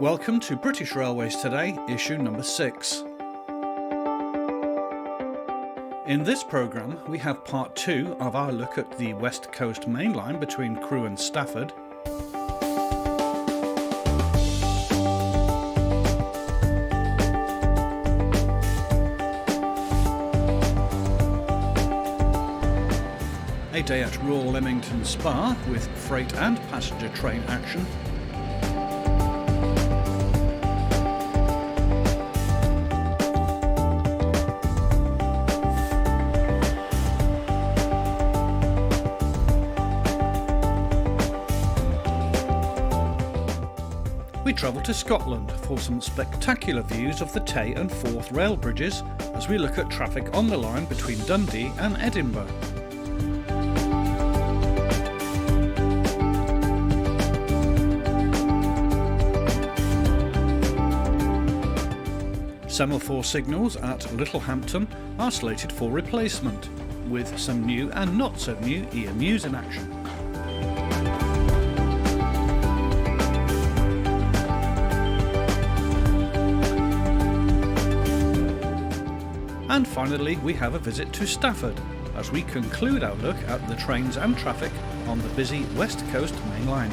Welcome to British Railways Today, issue number 6. In this programme, we have part 2 of our look at the West Coast Mainline between Crewe and Stafford. A day at Royal Leamington Spa with freight and passenger train action. We travel to Scotland for some spectacular views of the Tay and Forth rail bridges as we look at traffic on the line between Dundee and Edinburgh. Semaphore signals at Littlehampton are slated for replacement, with some new and not so new EMUs in action. And finally, we have a visit to Stafford as we conclude our look at the trains and traffic on the busy West Coast Main Line.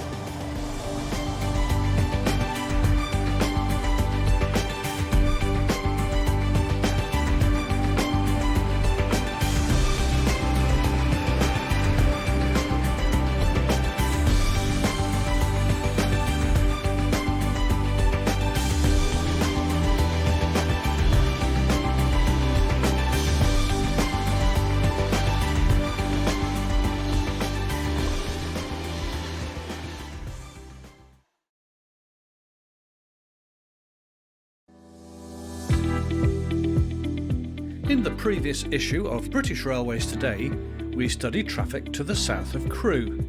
In the previous issue of British Railways Today, we studied traffic to the south of Crewe.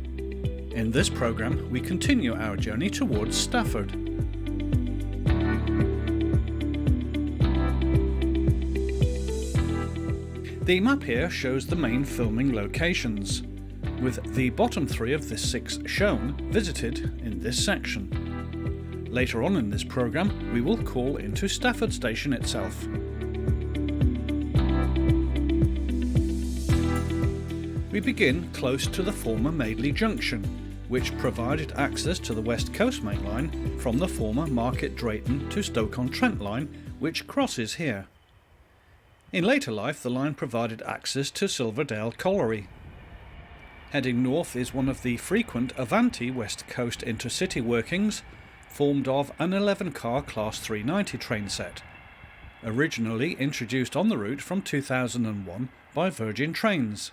In this programme, we continue our journey towards Stafford. The map here shows the main filming locations, with the bottom 3 of the 6 shown visited in this section. Later on in this programme, we will call into Stafford station itself. We begin close to the former Madeley Junction, which provided access to the West Coast Main Line from the former Market Drayton to Stoke-on-Trent line, which crosses here. In later life, the line provided access to Silverdale Colliery. Heading north is one of the frequent Avanti West Coast intercity workings, formed of an 11-car Class 390 train set, originally introduced on the route from 2001 by Virgin Trains.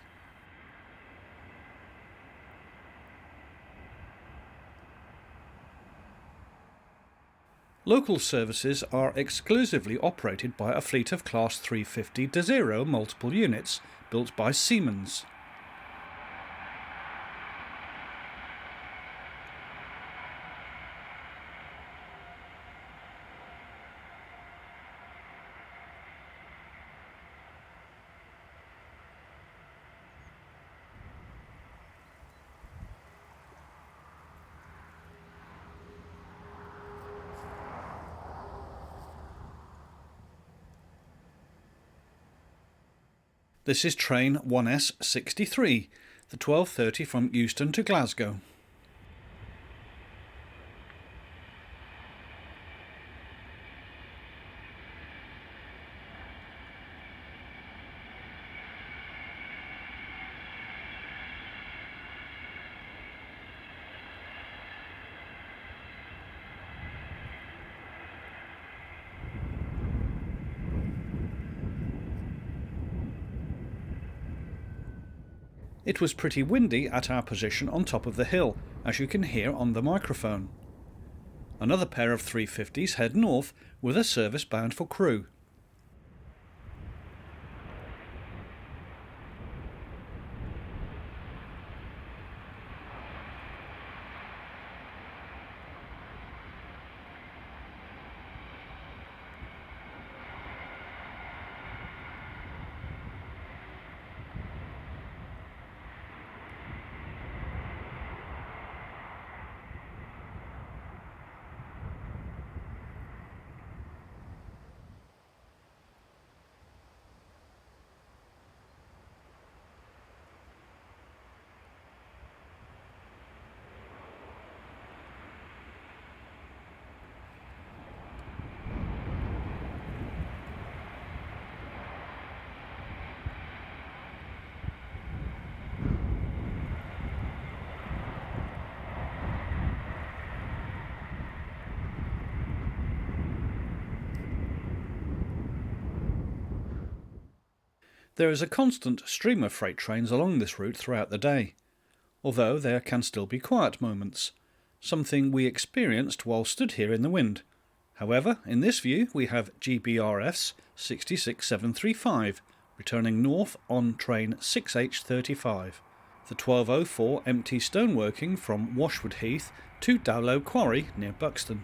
Local services are exclusively operated by a fleet of Class 350 Desiro multiple units built by Siemens. This is train 1S63, the 12:30 from Euston to Glasgow. It was pretty windy at our position on top of the hill, as you can hear on the microphone. Another pair of 350s head north with a service bound for Crewe. There is a constant stream of freight trains along this route throughout the day, although there can still be quiet moments, something we experienced while stood here in the wind. However, in this view we have GBRS 66735 returning north on train 6H35. The 1204 empty stoneworking from Washwood Heath to Dowlow Quarry near Buxton.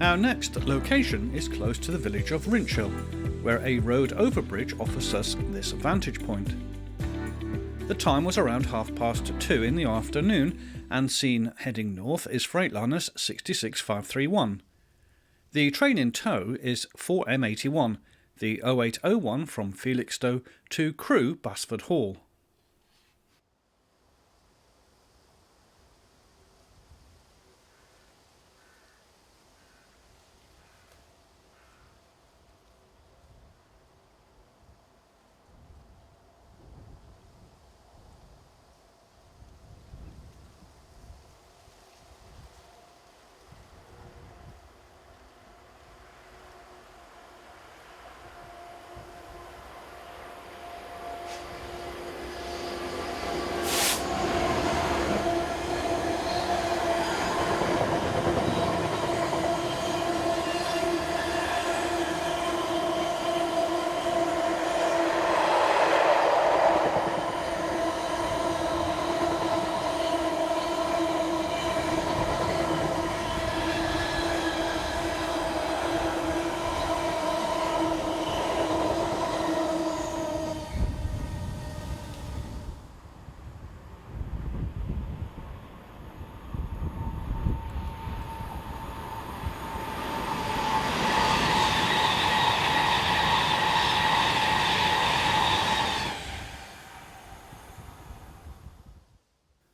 Our next location is close to the village of Rinchhill, where a road overbridge offers us this vantage point. The time was around 2:30 in the afternoon, and seen heading north is Freightliners 66531. The train in tow is 4M81, the 0801 from Felixstowe to Crewe Basford Hall.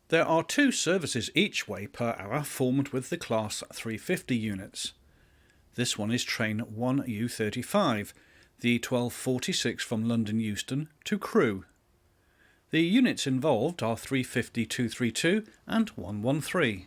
There are 2 services each way per hour formed with the Class 350 units. This one is train 1U35, the 1246 from London Euston to Crewe. The units involved are 350-232 and 113.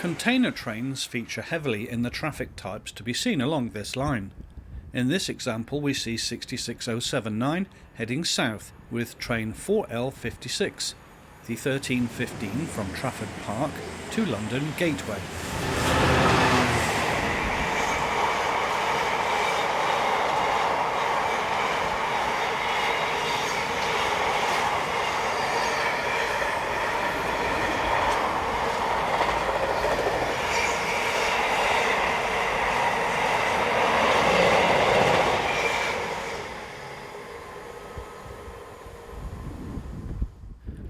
Container trains feature heavily in the traffic types to be seen along this line. In this example we see 66079 heading south with train 4L56, the 1315 from Trafford Park to London Gateway.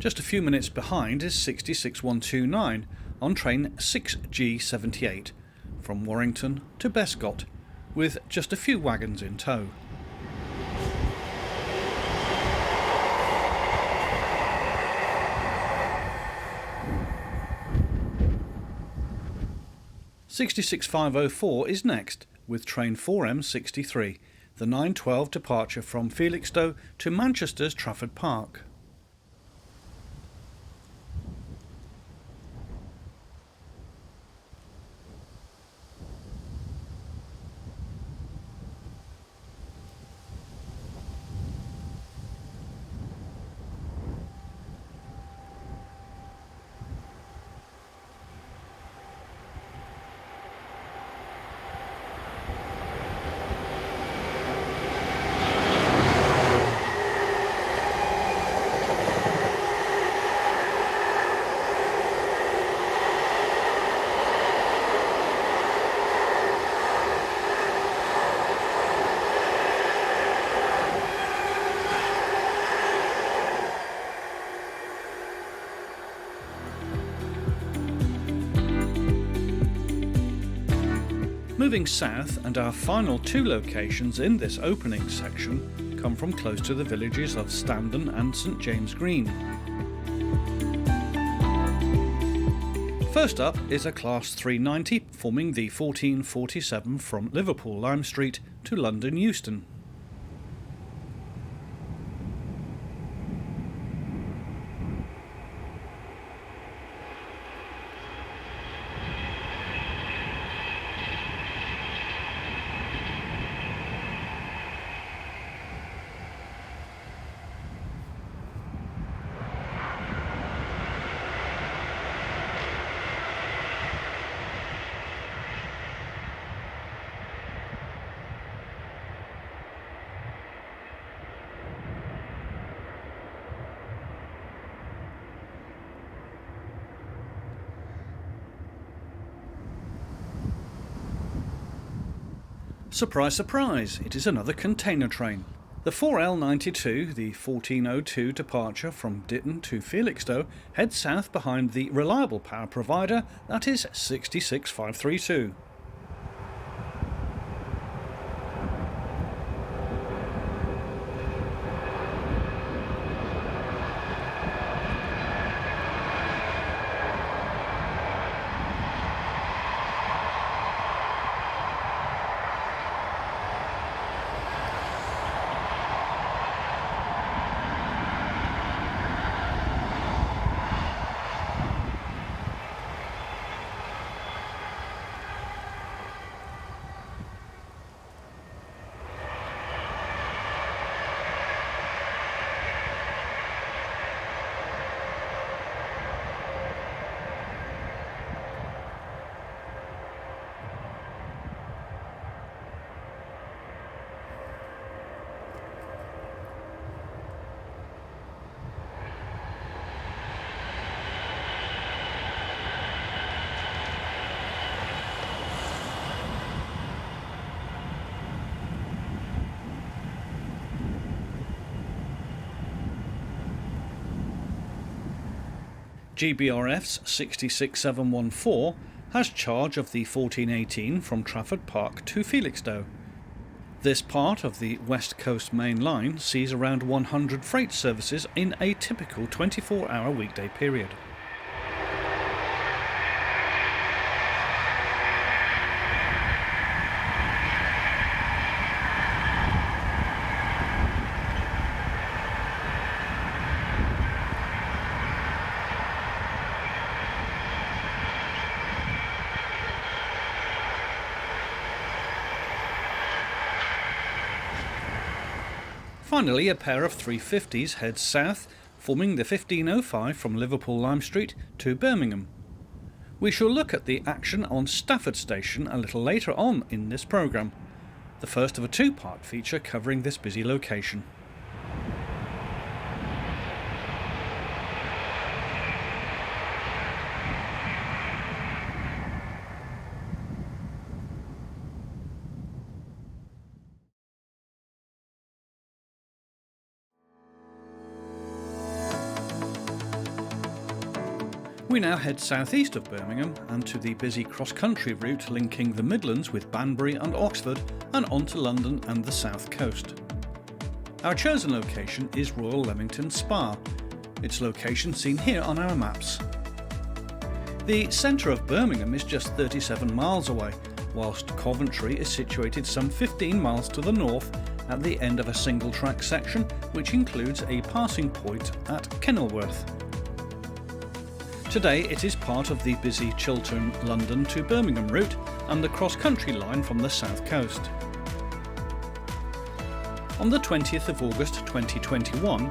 Just a few minutes behind is 66129 on train 6G78 from Warrington to Bescot, with just a few wagons in tow. "66504 is next, with train 4M63, the 912 departure from Felixstowe to Manchester's Trafford Park. Moving south, and our final two locations in this opening section come from close to the villages of Standon and St James Green. First up is a Class 390 forming the 1447 from Liverpool Lime Street to London Euston. Surprise, surprise, it is another container train. The 4L92, the 1402 departure from Ditton to Felixstowe, heads south behind the reliable power provider, that is 66532. GBRF's 66714 has charge of the 1418 from Trafford Park to Felixstowe. This part of the West Coast Mainline sees around 100 freight services in a typical 24-hour weekday period. Finally, a pair of 350s heads south, forming the 1505 from Liverpool Lime Street to Birmingham. We shall look at the action on Stafford Station a little later on in this programme, the first of a two-part feature covering this busy location. We now head southeast of Birmingham and to the busy cross-country route linking the Midlands with Banbury and Oxford and on to London and the south coast. Our chosen location is Royal Leamington Spa, its location seen here on our maps. The centre of Birmingham is just 37 miles away, whilst Coventry is situated some 15 miles to the north at the end of a single track section which includes a passing point at Kenilworth. Today it is part of the busy Chiltern, London to Birmingham route and the cross-country line from the south coast. On the 20th of August 2021,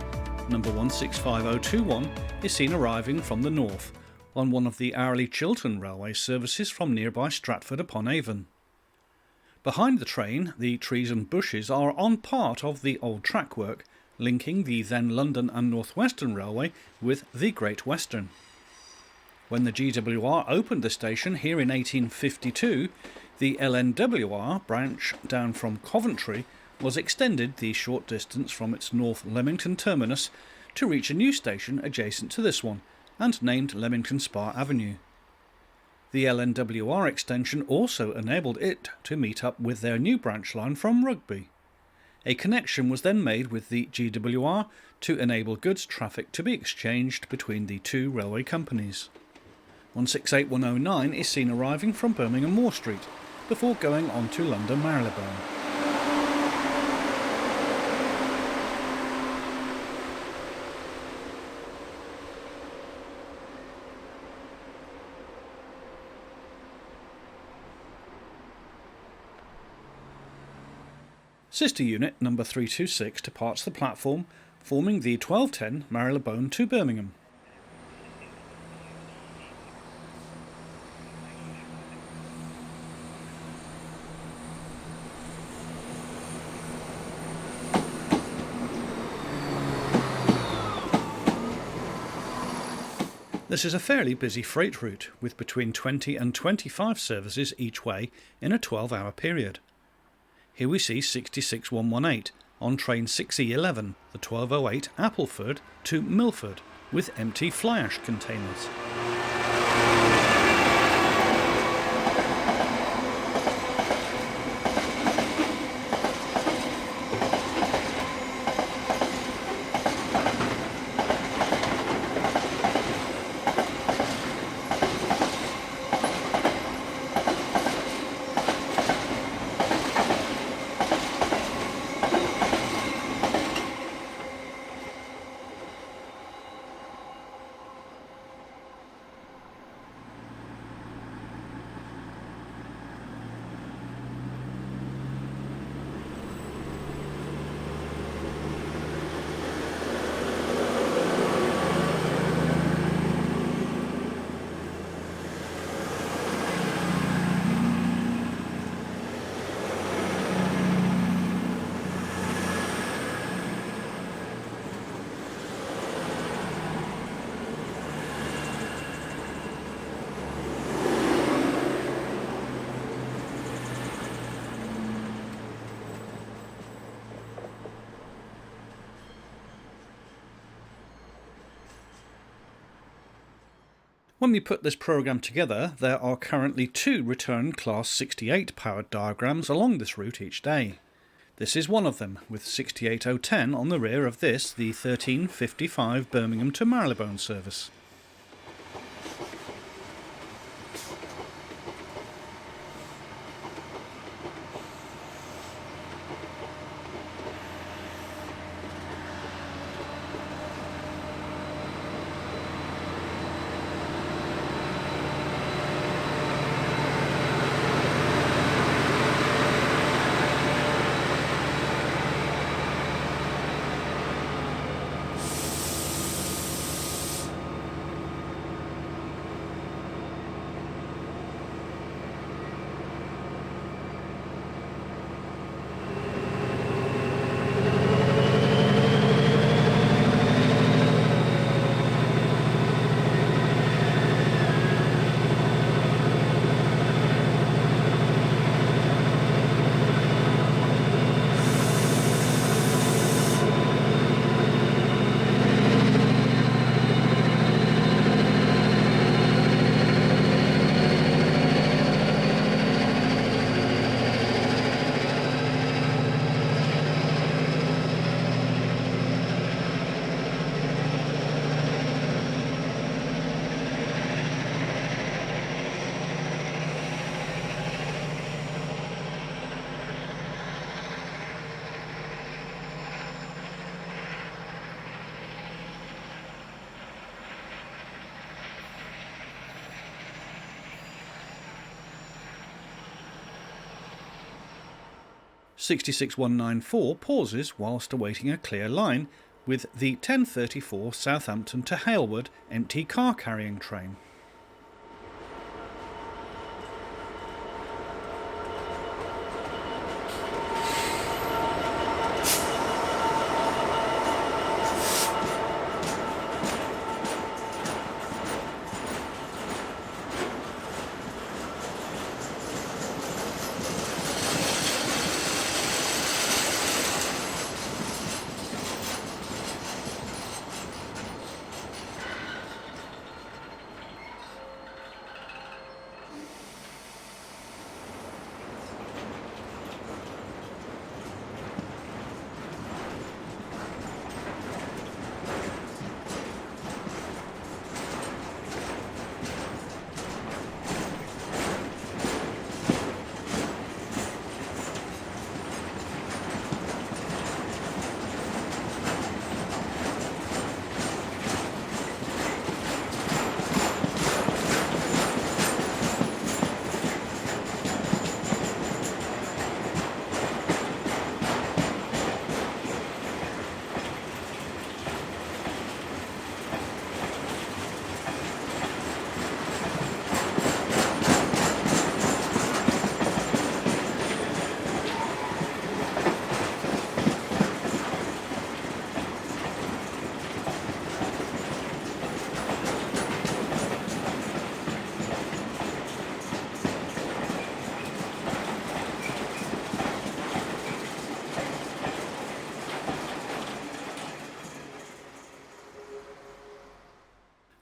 number 165021 is seen arriving from the north on one of the hourly Chiltern Railway services from nearby Stratford-upon-Avon. Behind the train, the trees and bushes are on part of the old trackwork linking the then London and North Western Railway with the Great Western. When the GWR opened the station here in 1852, the LNWR branch down from Coventry was extended the short distance from its North Leamington terminus to reach a new station adjacent to this one and named Leamington Spa Avenue. The LNWR extension also enabled it to meet up with their new branch line from Rugby. A connection was then made with the GWR to enable goods traffic to be exchanged between the two railway companies. 168109 is seen arriving from Birmingham Moor Street before going on to London Marylebone. Sister unit number 326 departs the platform, forming the 1210 Marylebone to Birmingham. This is a fairly busy freight route, with between 20 and 25 services each way in a 12-hour period. Here we see 66118 on train 6E11, the 1208 Appleford to Milford, with empty fly ash containers. When we put this programme together, there are currently 2 return Class 68 powered diagrams along this route each day. This is one of them, with 68010 on the rear of this, the 1355 Birmingham to Marylebone service. 66194 pauses whilst awaiting a clear line with the 1034 Southampton to Halewood empty car carrying train.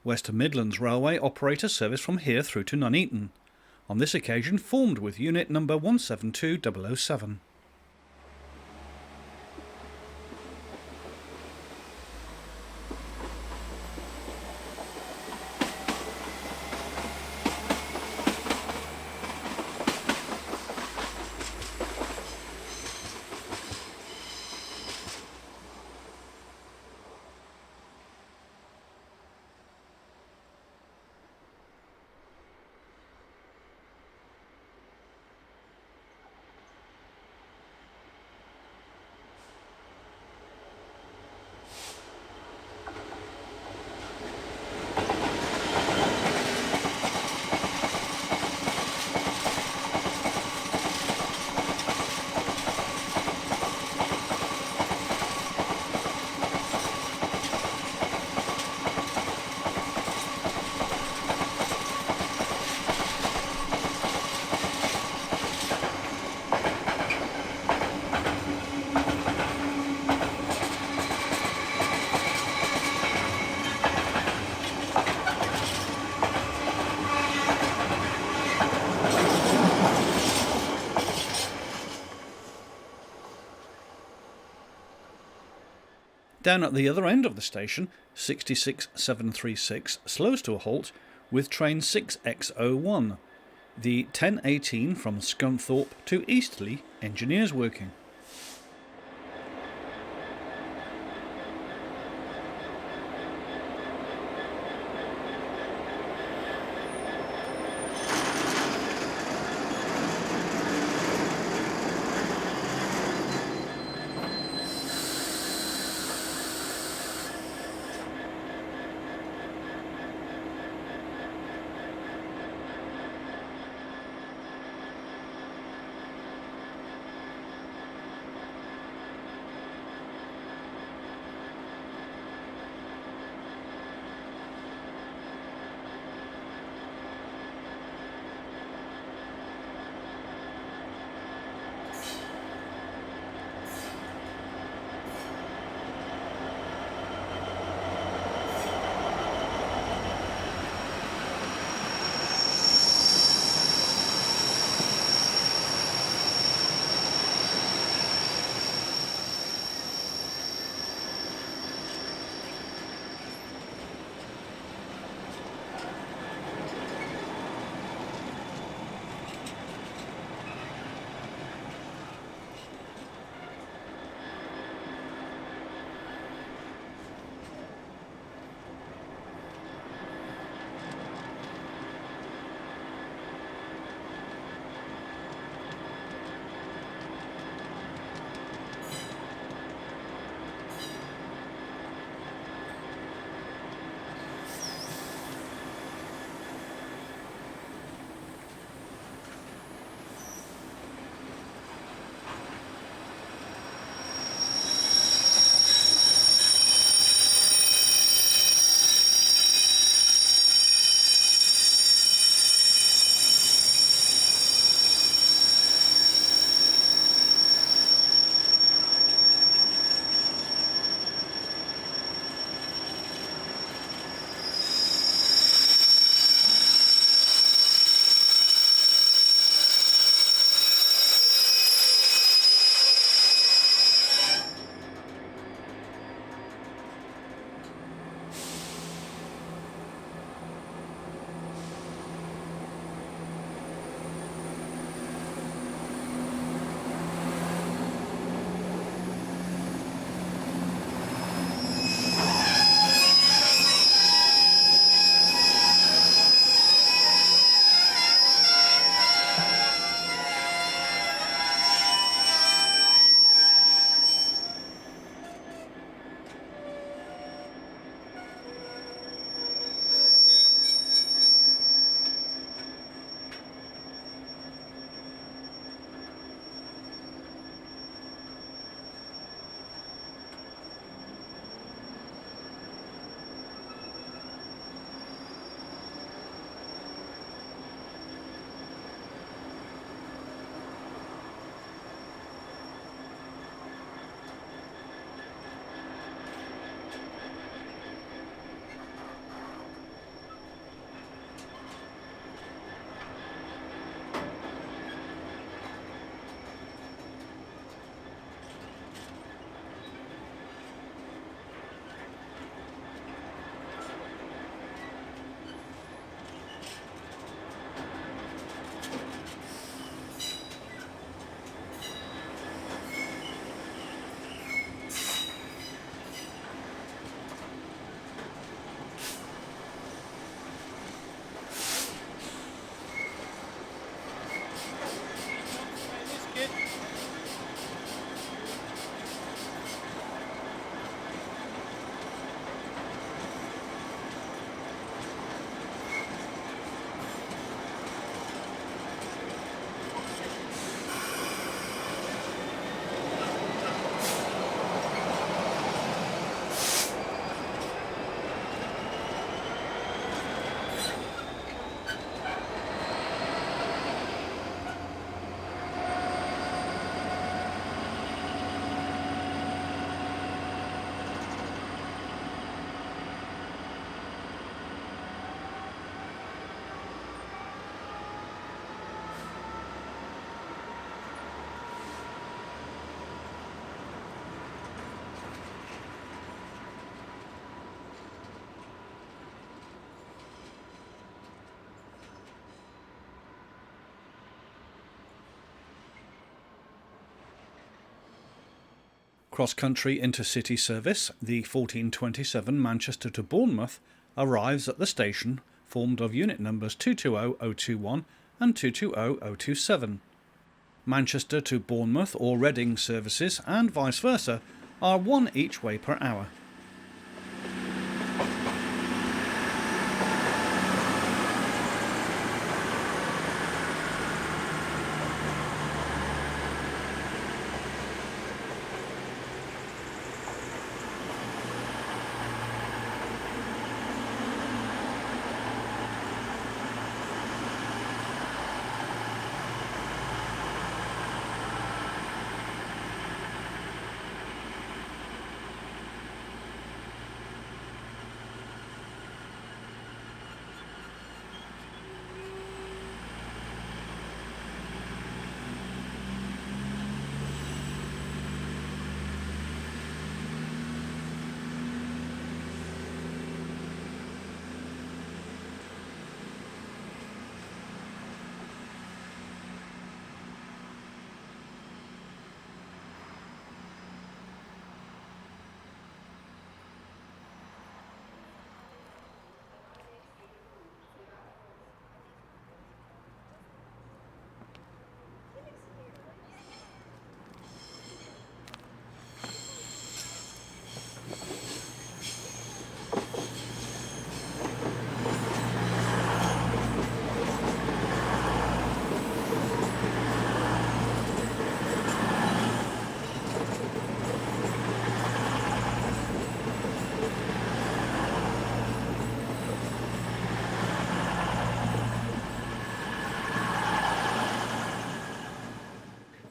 Western Midlands Railway operate a service from here through to Nuneaton, on this occasion formed with unit number 172007. Down at the other end of the station, 66736 slows to a halt with train 6X01, the 1018 from Scunthorpe to Eastleigh engineers working. Cross-country intercity service, the 1427 Manchester to Bournemouth, arrives at the station formed of unit numbers 220021 and 220027. Manchester to Bournemouth or Reading services and vice versa are one each way per hour.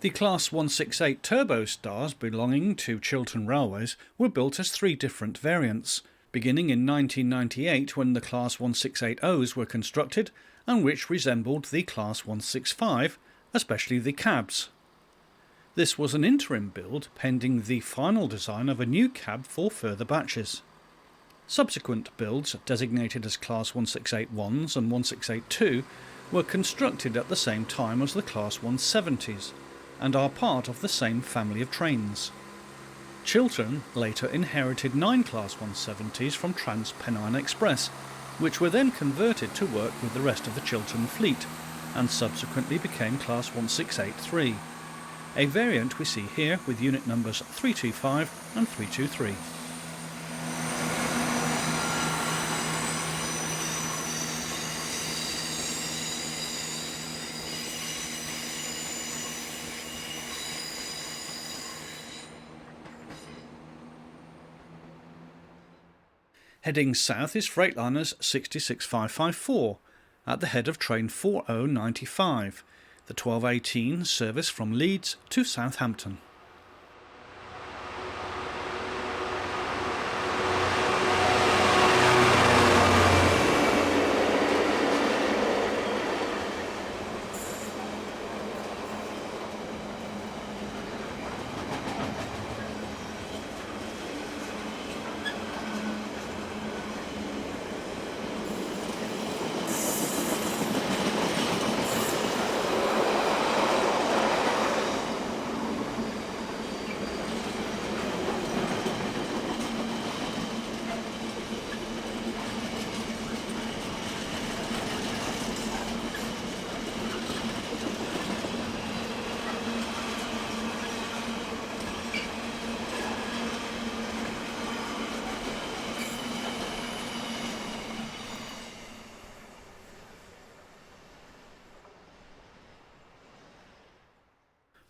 The Class 168 Turbo Stars belonging to Chiltern Railways were built as three different variants, beginning in 1998 when the Class 168Os were constructed and which resembled the Class 165, especially the cabs. This was an interim build pending the final design of a new cab for further batches. Subsequent builds, designated as Class 168-1s and 168-2, were constructed at the same time as the Class 170s, and are part of the same family of trains. Chiltern later inherited 9 Class 170s from Trans-Pennine Express, which were then converted to work with the rest of the Chiltern fleet, and subsequently became Class 168-3, a variant we see here with unit numbers 325 and 323. Heading south is Freightliner's 66554, at the head of train 4095, the 1218 service from Leeds to Southampton.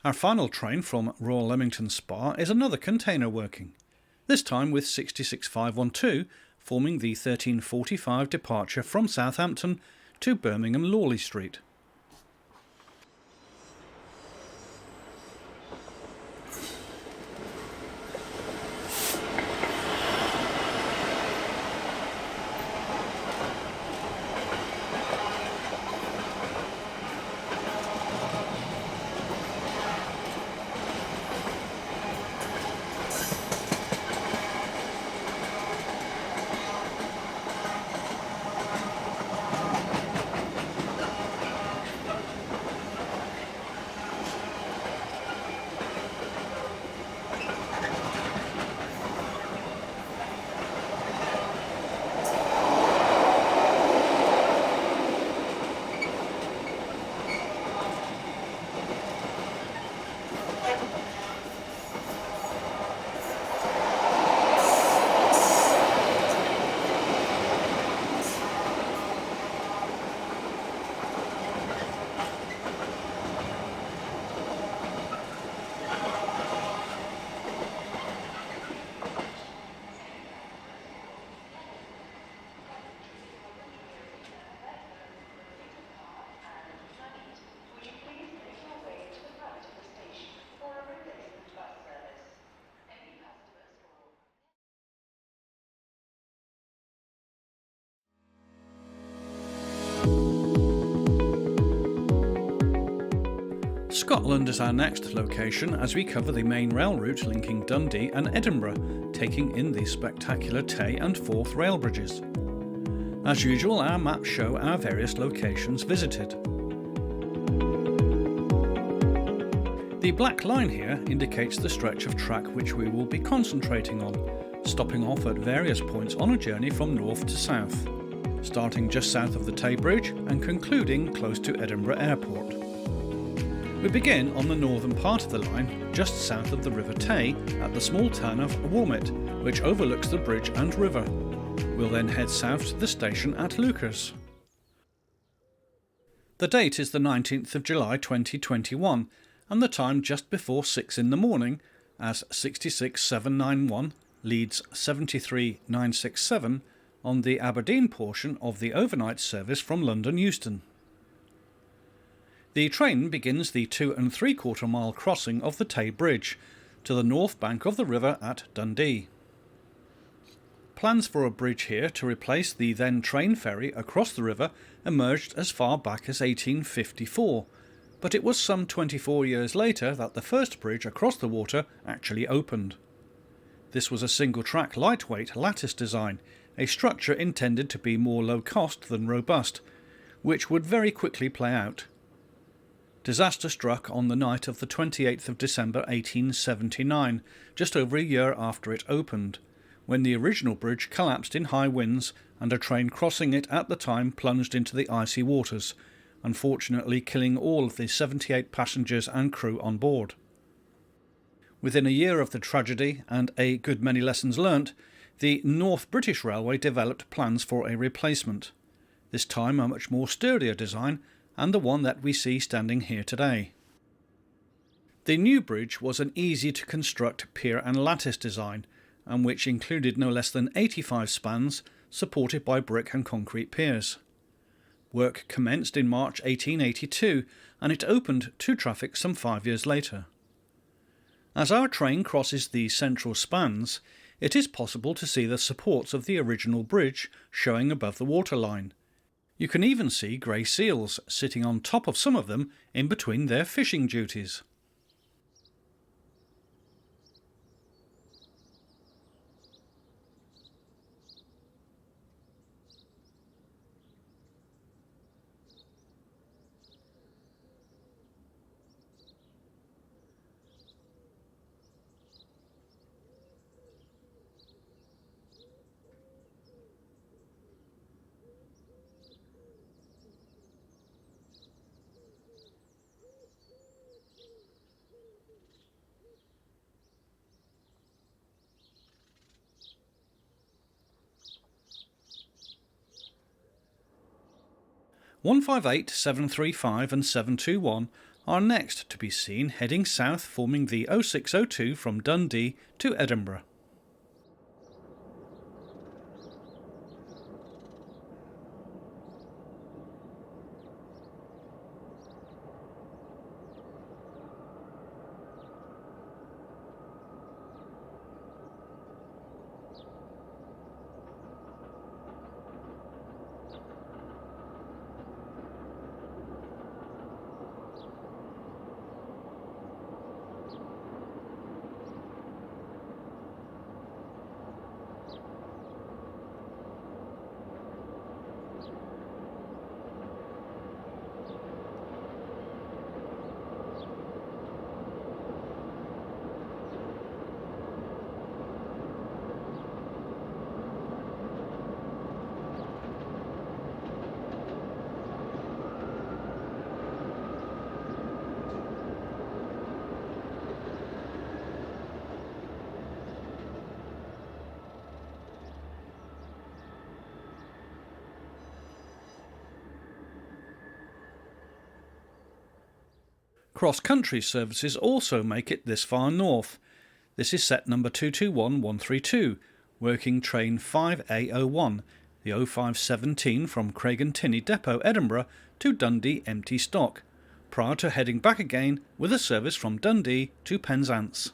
Our final train from Royal Leamington Spa is another container working, this time with 66512 forming the 1345 departure from Southampton to Birmingham Lawley Street. Scotland is our next location as we cover the main rail route linking Dundee and Edinburgh, taking in the spectacular Tay and Forth rail bridges. As usual, our maps show our various locations visited. The black line here indicates the stretch of track which we will be concentrating on, stopping off at various points on a journey from north to south, starting just south of the Tay Bridge and concluding close to Edinburgh Airport. We begin on the northern part of the line, just south of the River Tay, at the small town of Wormit, which overlooks the bridge and river. We'll then head south to the station at Leuchars. The date is the 19th of July 2021, and the time just before 6 in the morning, as 66791 leads 73967 on the Aberdeen portion of the overnight service from London Euston. The train begins the 2 3/4 mile crossing of the Tay Bridge to the north bank of the river at Dundee. Plans for a bridge here to replace the then train ferry across the river emerged as far back as 1854, but it was some 24 years later that the first bridge across the water actually opened. This was a single-track lightweight lattice design, a structure intended to be more low-cost than robust, which would very quickly play out. Disaster struck on the night of the 28th of December 1879, just over a year after it opened, when the original bridge collapsed in high winds and a train crossing it at the time plunged into the icy waters, unfortunately killing all of the 78 passengers and crew on board. Within a year of the tragedy and a good many lessons learnt, the North British Railway developed plans for a replacement, this time a much more sturdier design and the one that we see standing here today. The new bridge was an easy-to-construct pier and lattice design, and which included no less than 85 spans supported by brick and concrete piers. Work commenced in March 1882 and it opened to traffic some 5 years later. As our train crosses the central spans, it is possible to see the supports of the original bridge showing above the waterline. You can even see grey seals sitting on top of some of them in between their fishing duties. "158, 735 and 721 are next to be seen heading south, forming the 0602 from Dundee to Edinburgh. Cross-country services also make it this far north. This is set number 221132, working train 5A01, the 0517 from Craigentinny Depot, Edinburgh to Dundee empty stock, prior to heading back again with a service from Dundee to Penzance.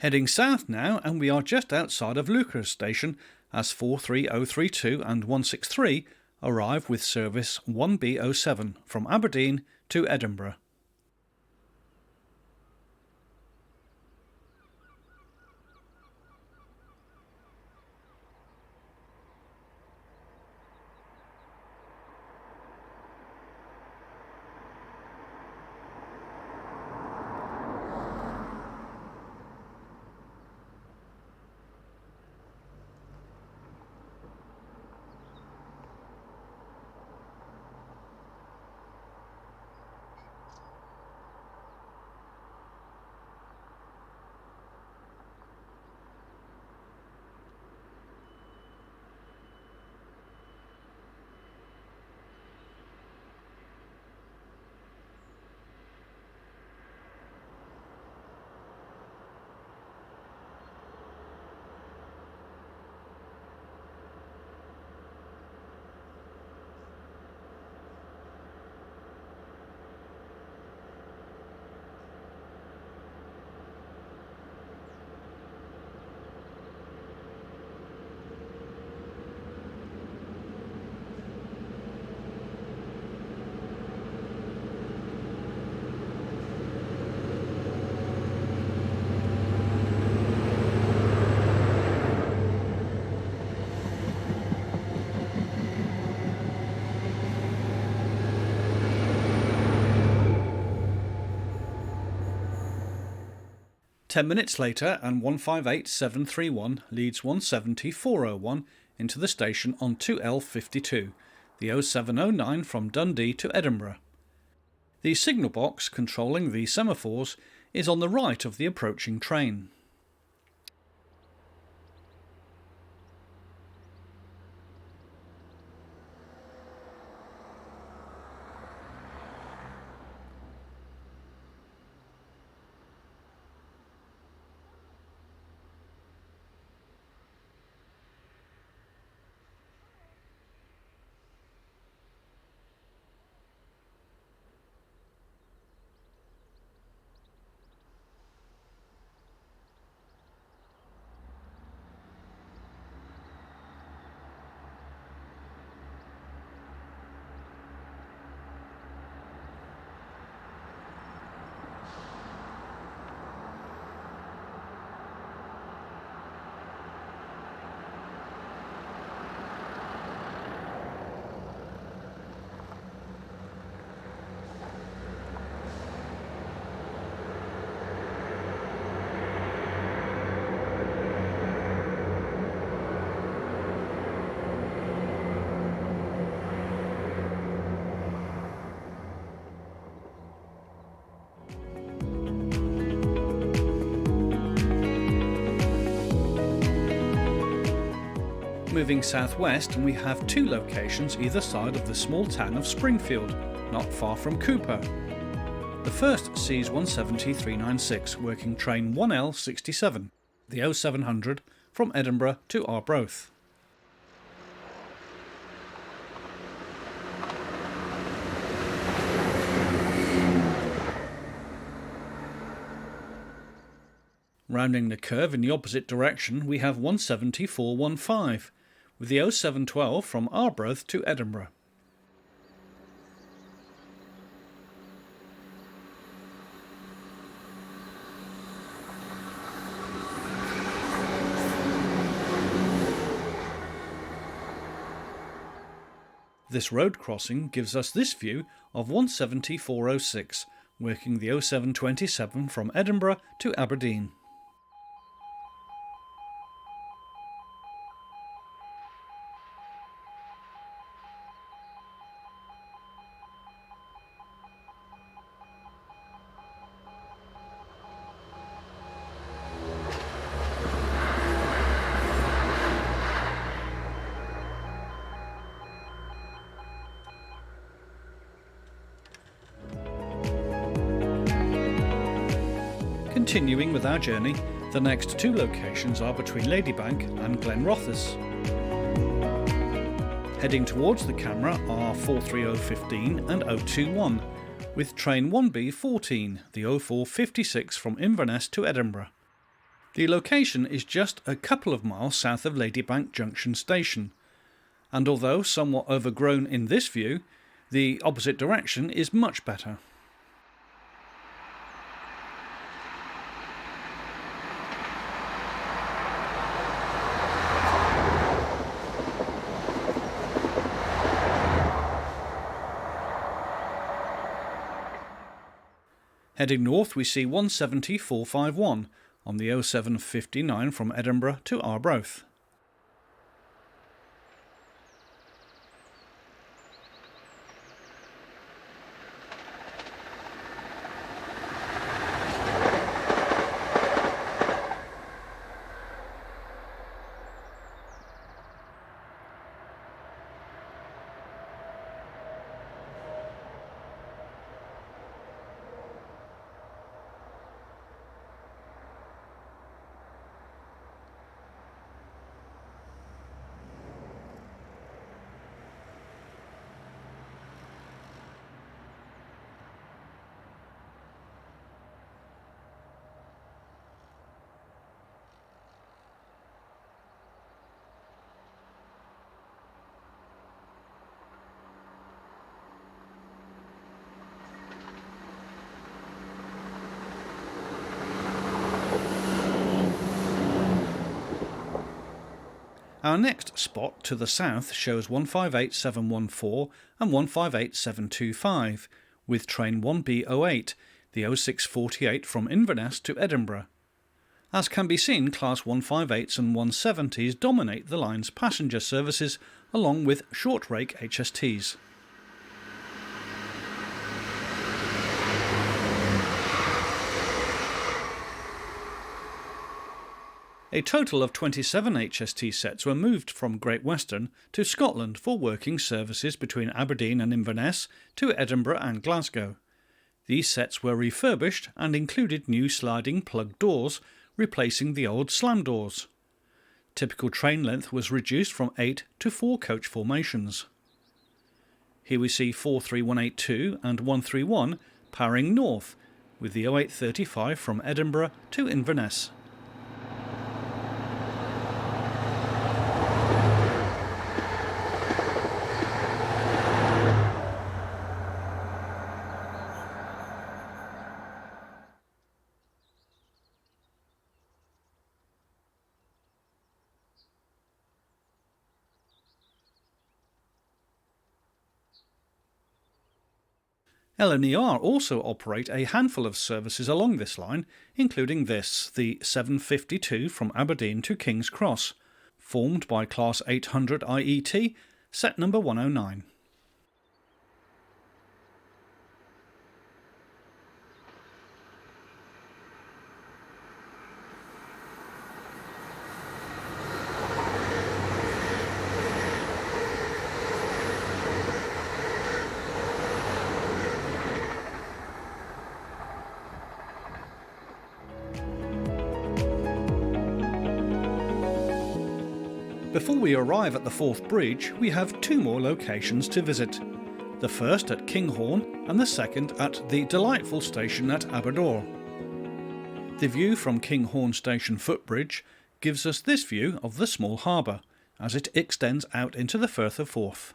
Heading south now, and we are just outside of Lucas Station as 43032 and 163 arrive with service 1B07 from Aberdeen to Edinburgh. Ten minutes later, and 158731 leads 170-401 into the station on 2L52, the 0709 from Dundee to Edinburgh. The signal box controlling the semaphores is on the right of the approaching train. Moving southwest, and we have two locations either side of the small town of Springfield, not far from Cooper. The first sees 170-396 working train 1L67, the 0700 from Edinburgh to Arbroath. Rounding the curve in the opposite direction, we have 170-415, with the 0712 from Arbroath to Edinburgh. This road crossing gives us this view of 170-406, working the 0727 from Edinburgh to Aberdeen. Continuing with our journey, the next two locations are between Ladybank and Glenrothes. Heading towards the camera are 43015 and 021, with train 1B14, the 0456 from Inverness to Edinburgh. The location is just a couple of miles south of Ladybank Junction Station, and although somewhat overgrown in this view, the opposite direction is much better. Heading north we see 170-451 on the 0759 from Edinburgh to Arbroath. Our next spot to the south shows 158714 and 158725, with train 1B08, the 0648 from Inverness to Edinburgh. As can be seen, Class 158s and 170s dominate the line's passenger services, along with short-rake HSTs. A total of 27 HST sets were moved from Great Western to Scotland for working services between Aberdeen and Inverness to Edinburgh and Glasgow. These sets were refurbished and included new sliding plug doors, replacing the old slam doors. Typical train length was reduced from 8 to 4 coach formations. Here we see 43182 and 131 powering north, with the 0835 from Edinburgh to Inverness. LNER also operate a handful of services along this line, including this, the 752 from Aberdeen to King's Cross, formed by Class 800 IET, set number 109. Before we arrive at the Forth Bridge, we have two more locations to visit. The first at Kinghorn and the second at the delightful station at Aberdour. The view from Kinghorn Station footbridge gives us this view of the small harbour, as it extends out into the Firth of Forth.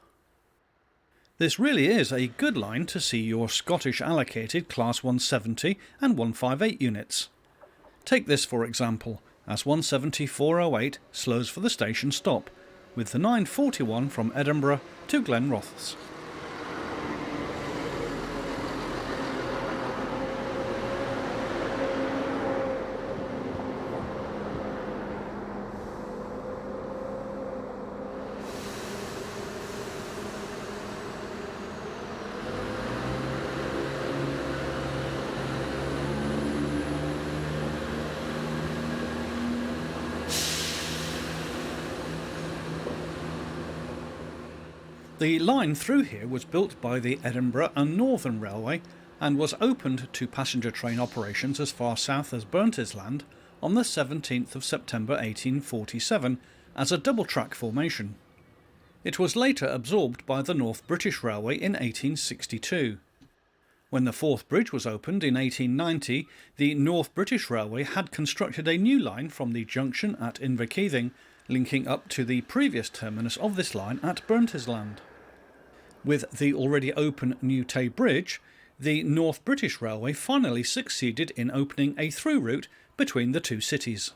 This really is a good line to see your Scottish allocated Class 170 and 158 units. Take this for example, as 17408 slows for the station stop, with the 941 from Edinburgh to Glenrothes. The line through here was built by the Edinburgh and Northern Railway and was opened to passenger train operations as far south as Burntisland on the 17th of September 1847 as a double-track formation. It was later absorbed by the North British Railway in 1862. When the Forth Bridge was opened in 1890, the North British Railway had constructed a new line from the junction at Inverkeithing, linking up to the previous terminus of this line at Burntisland. With the already open new Tay Bridge, the North British Railway finally succeeded in opening a through route between the two cities.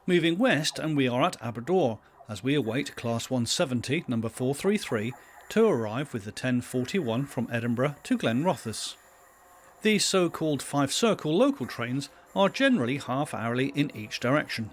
Moving west, and we are at Aberdour, as we await Class 170 number 433 to arrive with the 1041 from Edinburgh to Glenrothes. These so-called five-circle local trains are generally half-hourly in each direction.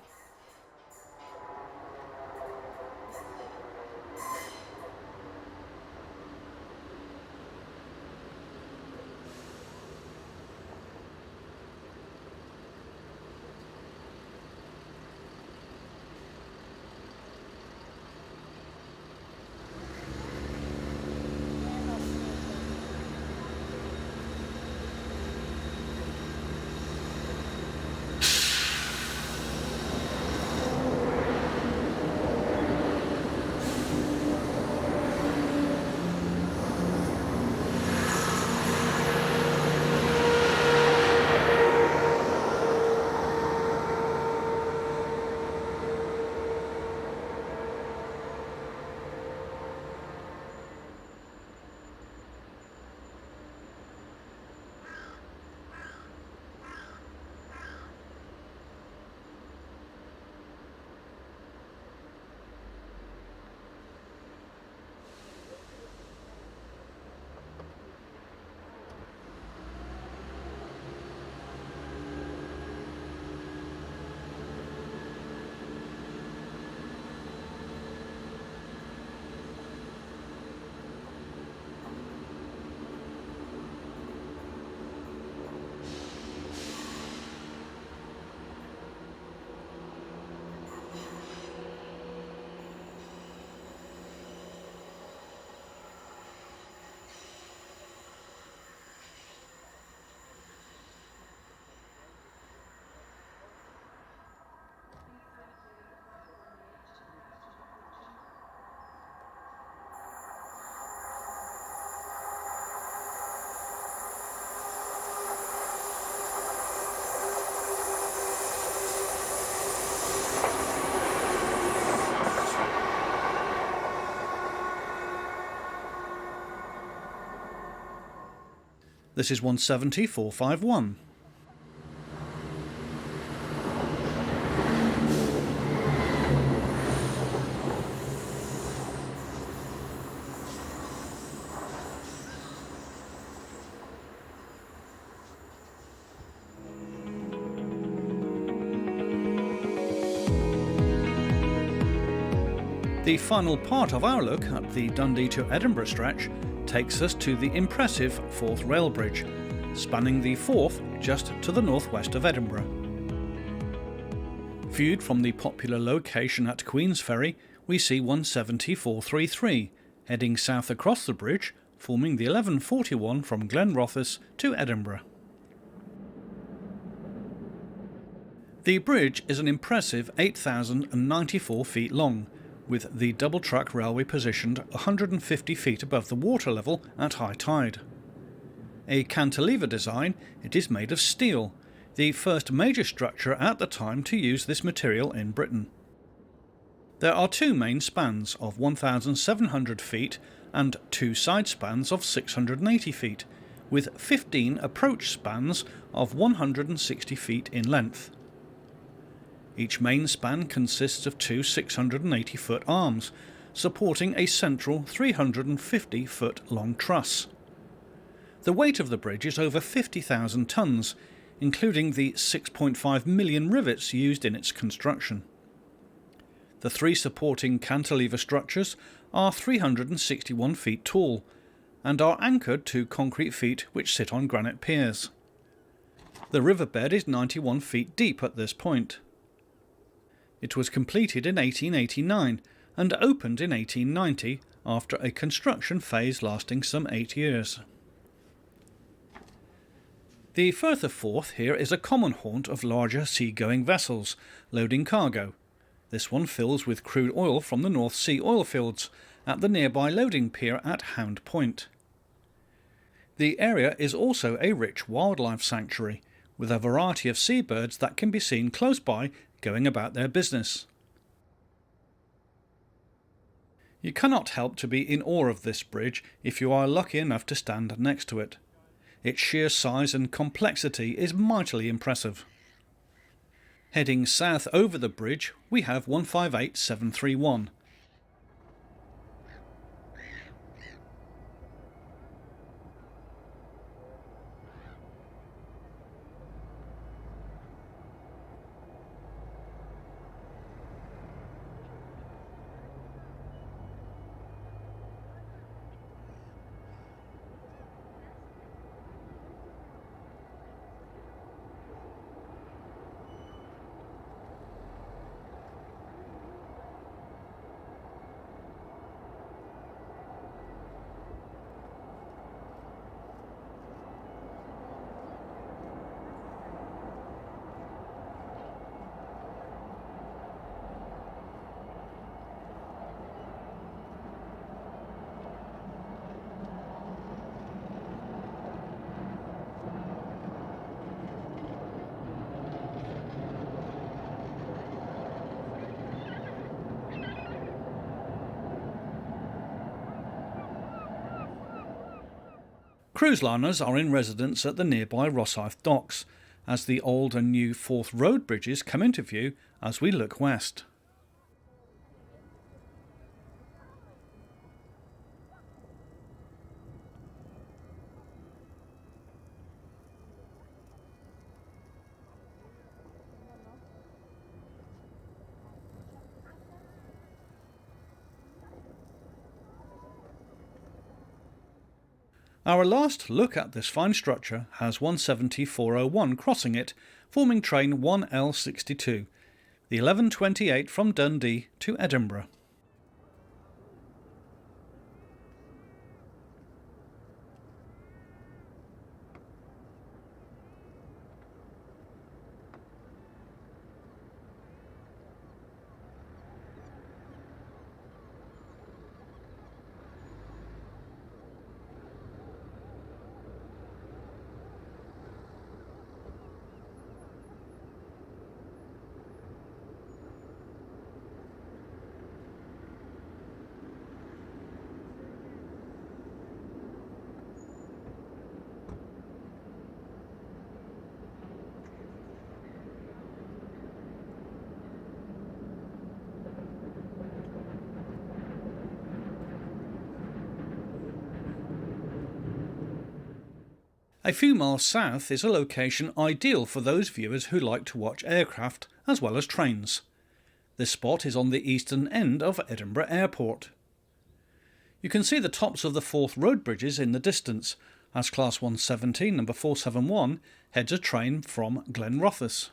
This is 170-451. The final part of our look at the Dundee to Edinburgh stretch takes us to the impressive Forth Rail Bridge, spanning the Forth just to the northwest of Edinburgh. Viewed from the popular location at Queensferry, we see 17433, heading south across the bridge, forming the 1141 from Glenrothes to Edinburgh. The bridge is an impressive 8,094 feet long, with the double-track railway positioned 150 feet above the water level at high tide. A cantilever design, it is made of steel, the first major structure at the time to use this material in Britain. There are two main spans of 1,700 feet and two side spans of 680 feet, with 15 approach spans of 160 feet in length. Each main span consists of two 680-foot arms, supporting a central 350-foot long truss. The weight of the bridge is over 50,000 tonnes, including the 6.5 million rivets used in its construction. The three supporting cantilever structures are 361 feet tall, and are anchored to concrete feet which sit on granite piers. The riverbed is 91 feet deep at this point. It was completed in 1889 and opened in 1890 after a construction phase lasting some 8 years. The Firth of Forth here is a common haunt of larger sea-going vessels loading cargo. This one fills with crude oil from the North Sea oil fields at the nearby loading pier at Hound Point. The area is also a rich wildlife sanctuary, with a variety of seabirds that can be seen close by going about their business. You cannot help to be in awe of this bridge if you are lucky enough to stand next to it. Its sheer size and complexity is mightily impressive. Heading south over the bridge, we have 158731. Cruise liners are in residence at the nearby Rosyth docks, as the old and new Forth Road bridges come into view as we look west. Our last look at this fine structure has 17401 crossing it, forming train 1L62, the 1128 from Dundee to Edinburgh. A few miles south is a location ideal for those viewers who like to watch aircraft as well as trains. This spot is on the eastern end of Edinburgh Airport. You can see the tops of the Forth road bridges in the distance, as Class 117 number 471 heads a train from Glenrothes.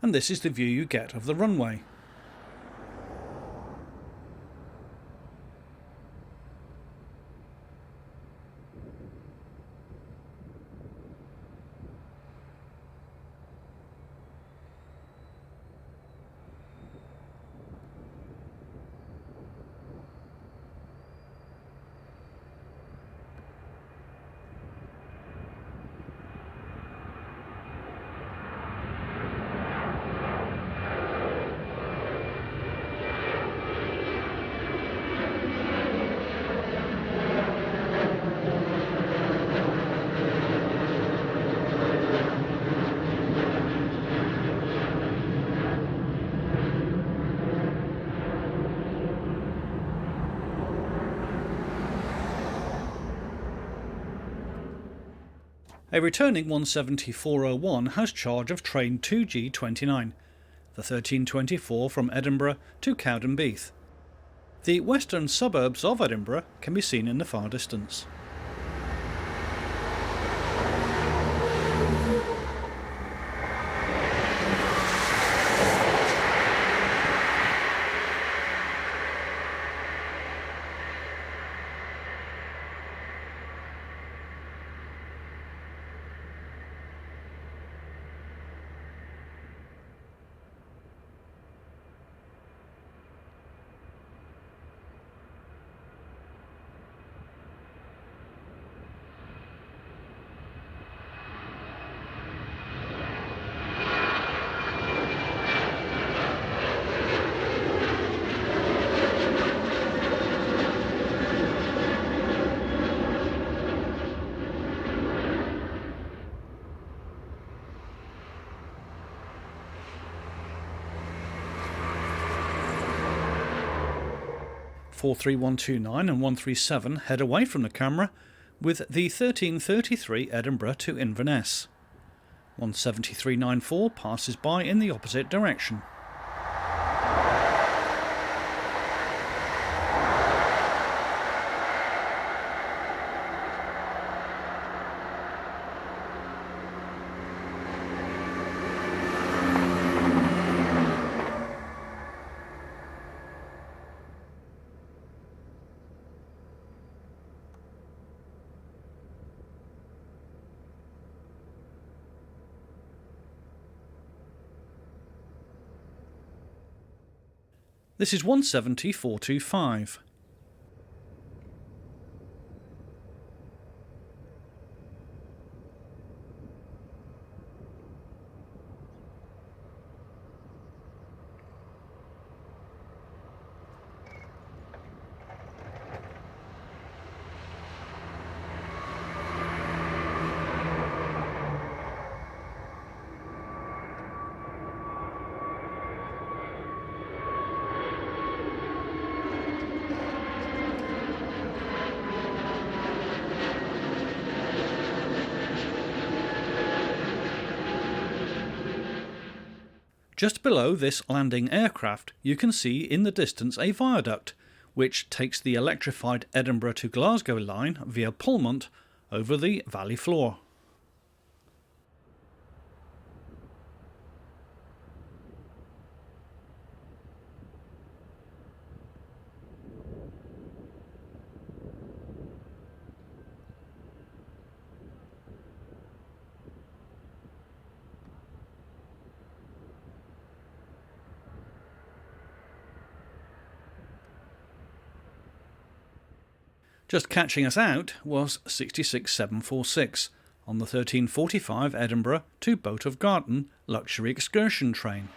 And this is the view you get of the runway. A returning 17401 has charge of train 2G29, the 1324 from Edinburgh to Cowdenbeath. The western suburbs of Edinburgh can be seen in the far distance. (43129) and 137 head away from the camera with the 1333 Edinburgh to Inverness. 17394 passes by in the opposite direction. This is 17425. Just below this landing aircraft you can see in the distance a viaduct which takes the electrified Edinburgh to Glasgow line via Pullmont over the valley floor. Just catching us out was 66746 on the 1345 Edinburgh to Boat of Garten luxury excursion train.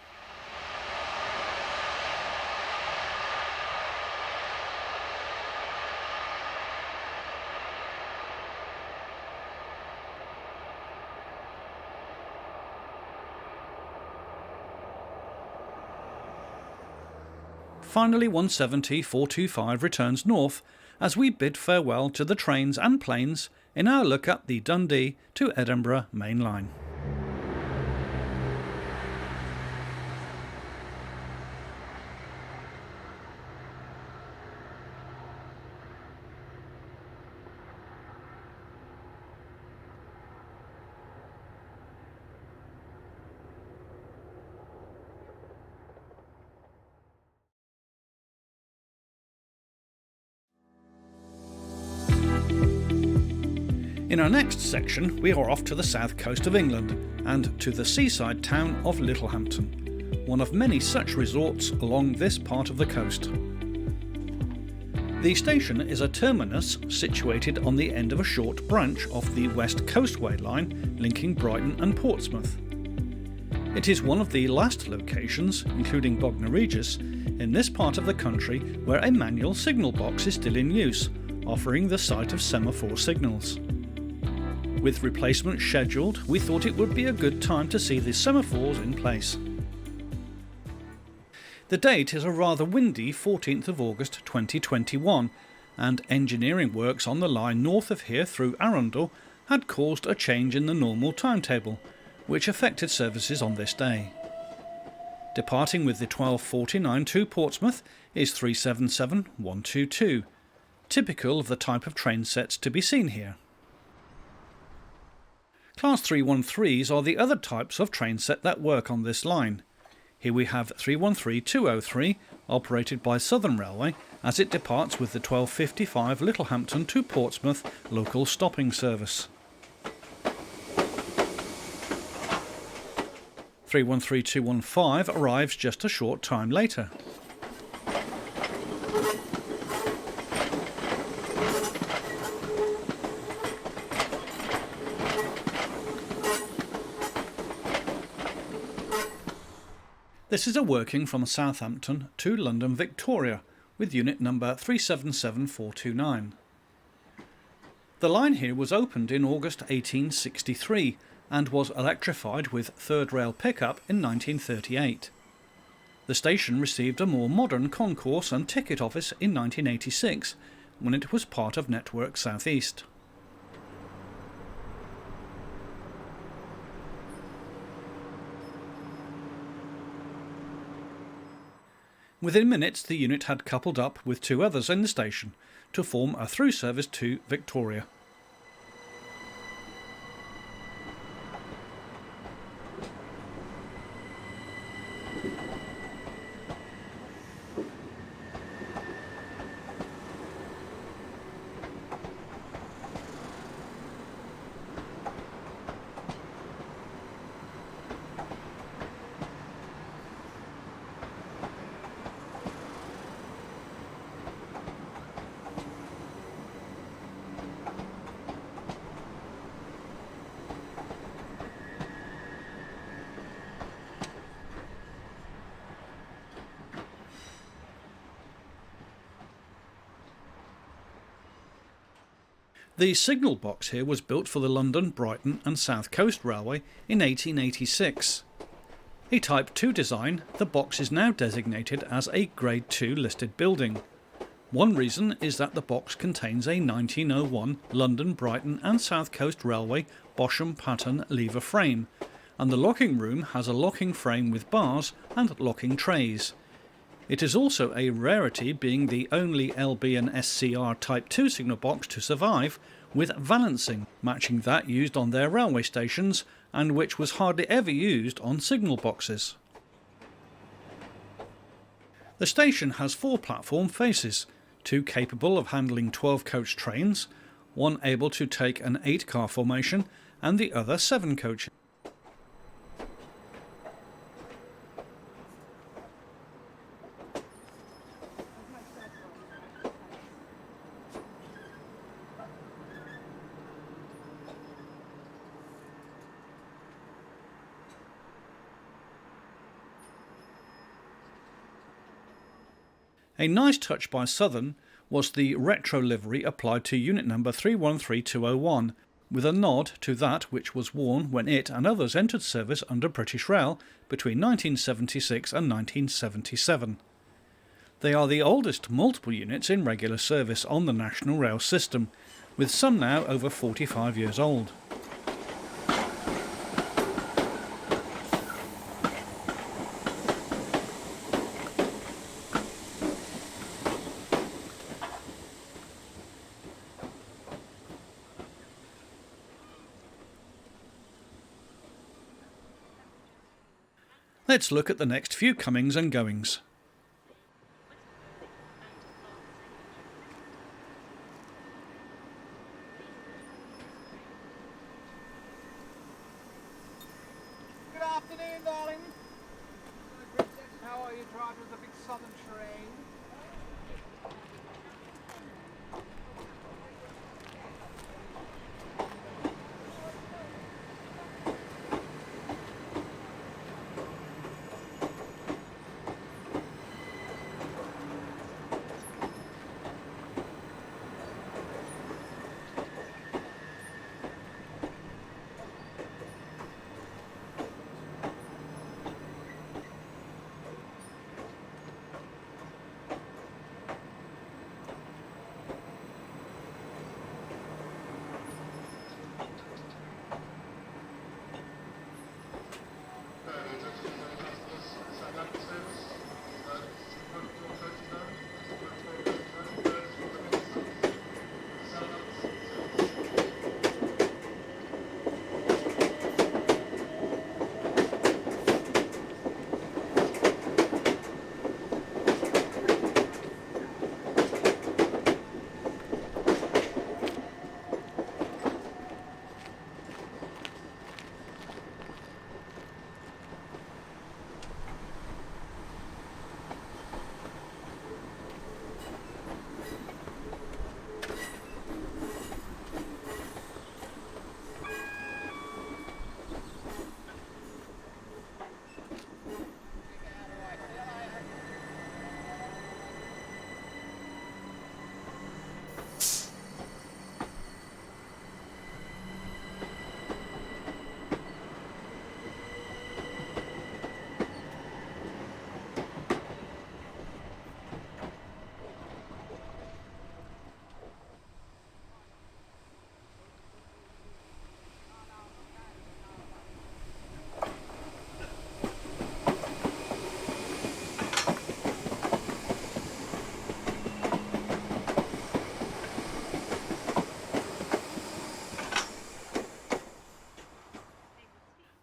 finally 170-425 returns north as we bid farewell to the trains and planes in our look at the Dundee to Edinburgh main line. In our next section, we are off to the south coast of England and to the seaside town of Littlehampton, one of many such resorts along this part of the coast. The station is a terminus situated on the end of a short branch of the West Coastway line linking Brighton and Portsmouth. It is one of the last locations, including Bognor Regis, in this part of the country where a manual signal box is still in use, offering the sight of semaphore signals. With replacement scheduled, we thought it would be a good time to see the semaphores in place. The date is a rather windy 14th of August 2021, and engineering works on the line north of here through Arundel had caused a change in the normal timetable, which affected services on this day. Departing with the 12:49 to Portsmouth is 377-122, typical of the type of train sets to be seen here. Class 313s are the other types of train set that work on this line. Here we have 313-203, operated by Southern Railway, as it departs with the 12:55 Littlehampton to Portsmouth local stopping service. 313-215 arrives just a short time later. This is a working from Southampton to London Victoria with unit number 377429. The line here was opened in August 1863 and was electrified with third rail pickup in 1938. The station received a more modern concourse and ticket office in 1986 when it was part of Network South East. Within minutes the unit had coupled up with two others in the station to form a through service to Victoria. The signal box here was built for the London, Brighton and South Coast Railway in 1886. A Type 2 design, the box is now designated as a Grade 2 listed building. One reason is that the box contains a 1901 London, Brighton and South Coast Railway Bosham pattern lever frame, and the locking room has a locking frame with bars and locking trays. It is also a rarity, being the only LB and SCR Type 2 signal box to survive with valancing, matching that used on their railway stations and which was hardly ever used on signal boxes. The station has 4 platform faces, 2 capable of handling 12 coach trains, one able to take an 8-car formation and the other 7 coaches. A nice touch by Southern was the retro livery applied to unit number 313201, with a nod to that which was worn when it and others entered service under British Rail between 1976 and 1977. They are the oldest multiple units in regular service on the National Rail system, with some now over 45 years old. Let's look at the next few comings and goings. Good afternoon, darling. How are you driving with the big southern train?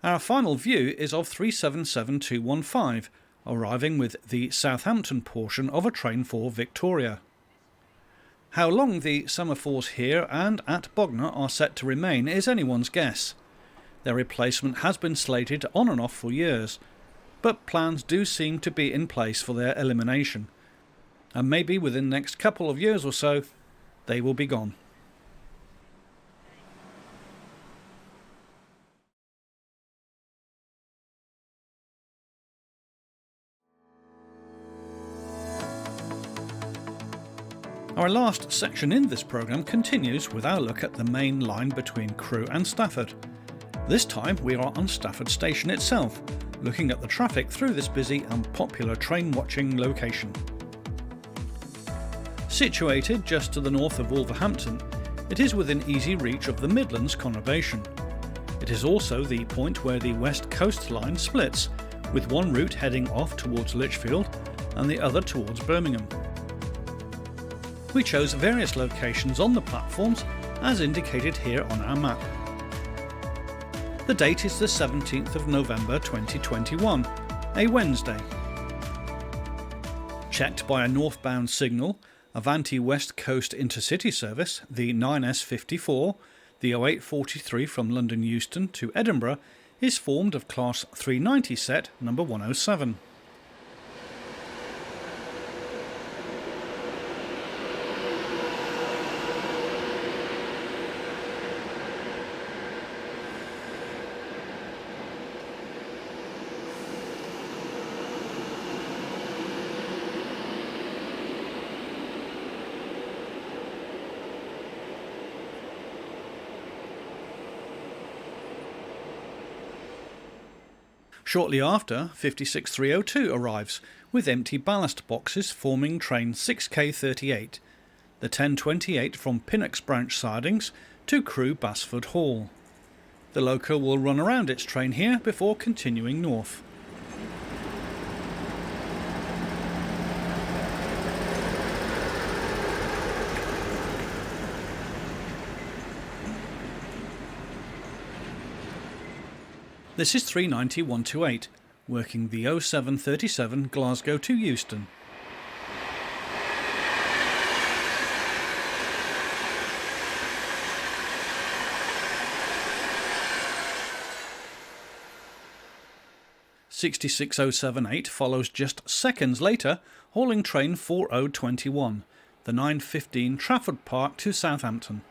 Our final view is of 377215, arriving with the Southampton portion of a train for Victoria. How long the semaphores here and at Bognor are set to remain is anyone's guess. Their replacement has been slated on and off for years, but plans do seem to be in place for their elimination, and maybe within the next couple of years or so, they will be gone. Our last section in this programme continues with our look at the main line between Crewe and Stafford. This time we are on Stafford Station itself, looking at the traffic through this busy and popular train watching location. Situated just to the north of Wolverhampton, it is within easy reach of the Midlands conurbation. It is also the point where the West Coast Line splits, with one route heading off towards Lichfield and the other towards Birmingham. We chose various locations on the platforms as indicated here on our map. The date is the 17th of November 2021, a Wednesday. Checked by a northbound signal, Avanti West Coast Intercity service, the 9S54, the 0843 from London Euston to Edinburgh, is formed of Class 390 set number 107. Shortly after, 56302 arrives, with empty ballast boxes forming train 6K38, the 1028 from Pinnock's Branch sidings to Crewe Basford Hall. The loco will run around its train here before continuing north. This is 390-128, working the 0737 Glasgow to Euston. (66078) follows just seconds later, hauling train 4021, the 915 Trafford Park to Southampton.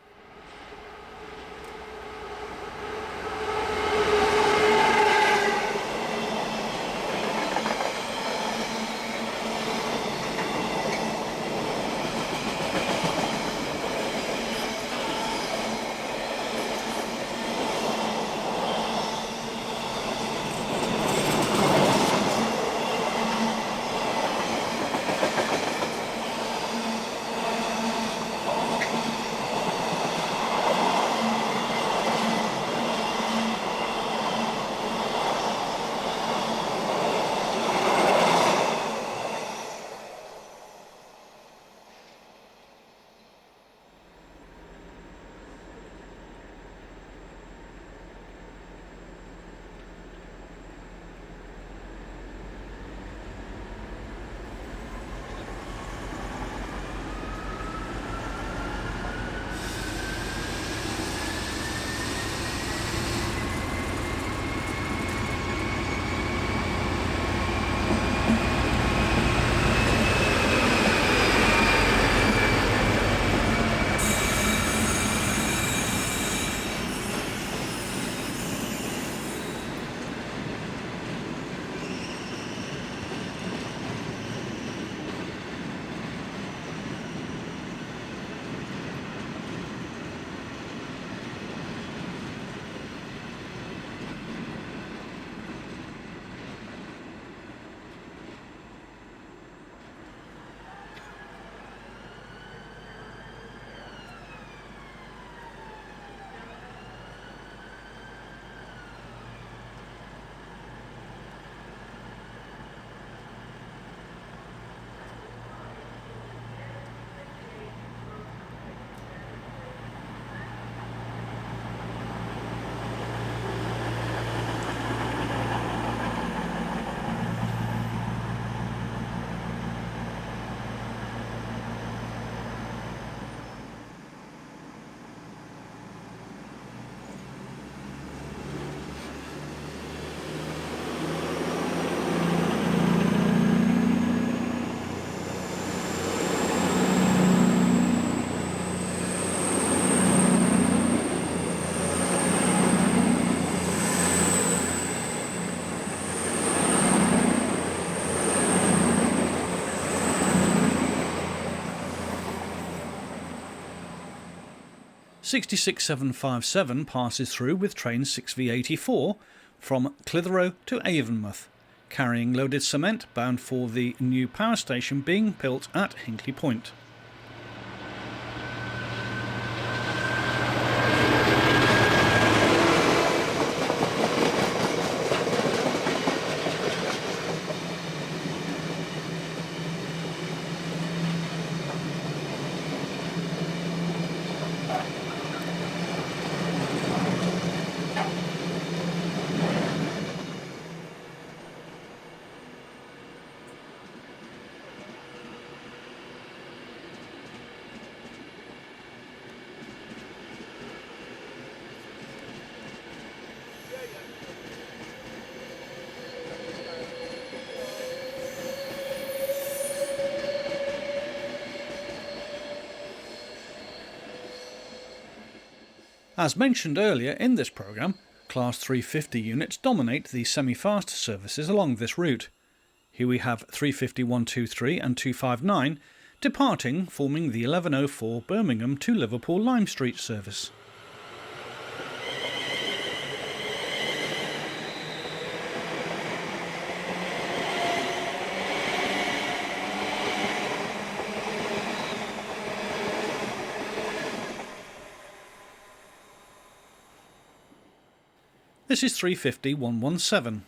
(66757) passes through with train 6V84 from Clitheroe to Avonmouth, carrying loaded cement bound for the new power station being built at Hinkley Point. As mentioned earlier in this programme, Class 350 units dominate the semi-fast services along this route. Here we have 350-123 and 259 departing, forming the 1104 Birmingham to Liverpool Lime Street service. This is 350-117.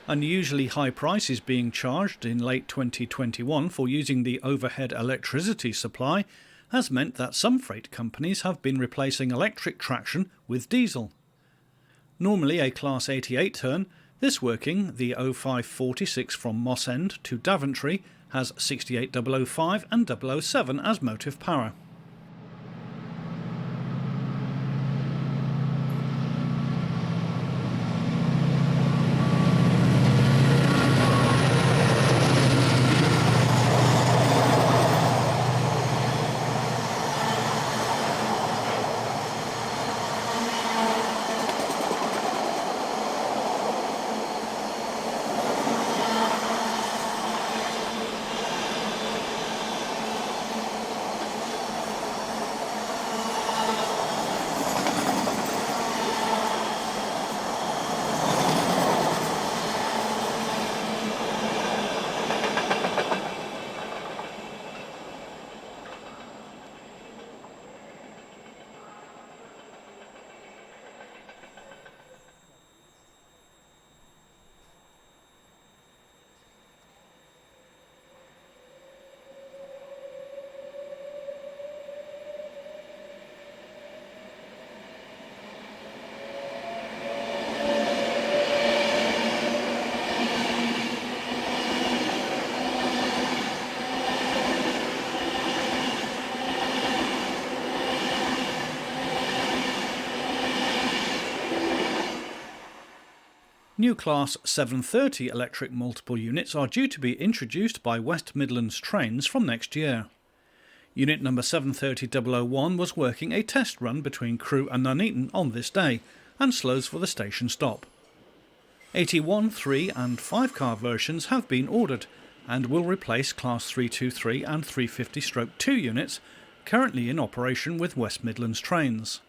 Unusually high prices being charged in late 2021 for using the overhead electricity supply has meant that some freight companies have been replacing electric traction with diesel. Normally a Class 88 turn, this working the 0546 from Moss End to Daventry has 68005 and 007 as motive power. New Class 730 electric multiple units are due to be introduced by West Midlands Trains from next year. Unit number 730-001 was working a test run between Crewe and Nuneaton on this day and slows for the station stop. 81, 3 and 5 car versions have been ordered and will replace Class 323 and 350/2 units currently in operation with West Midlands Trains.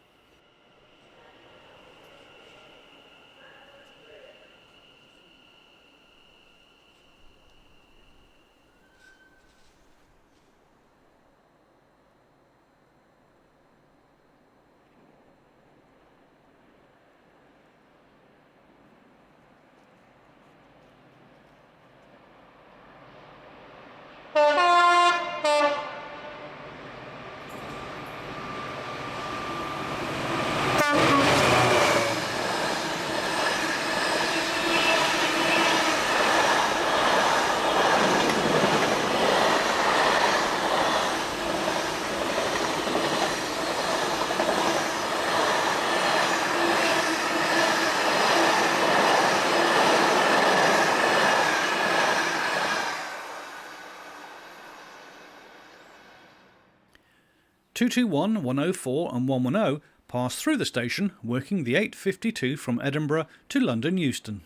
(221, 104 and 110 pass through the station working the 852 from Edinburgh to London Euston.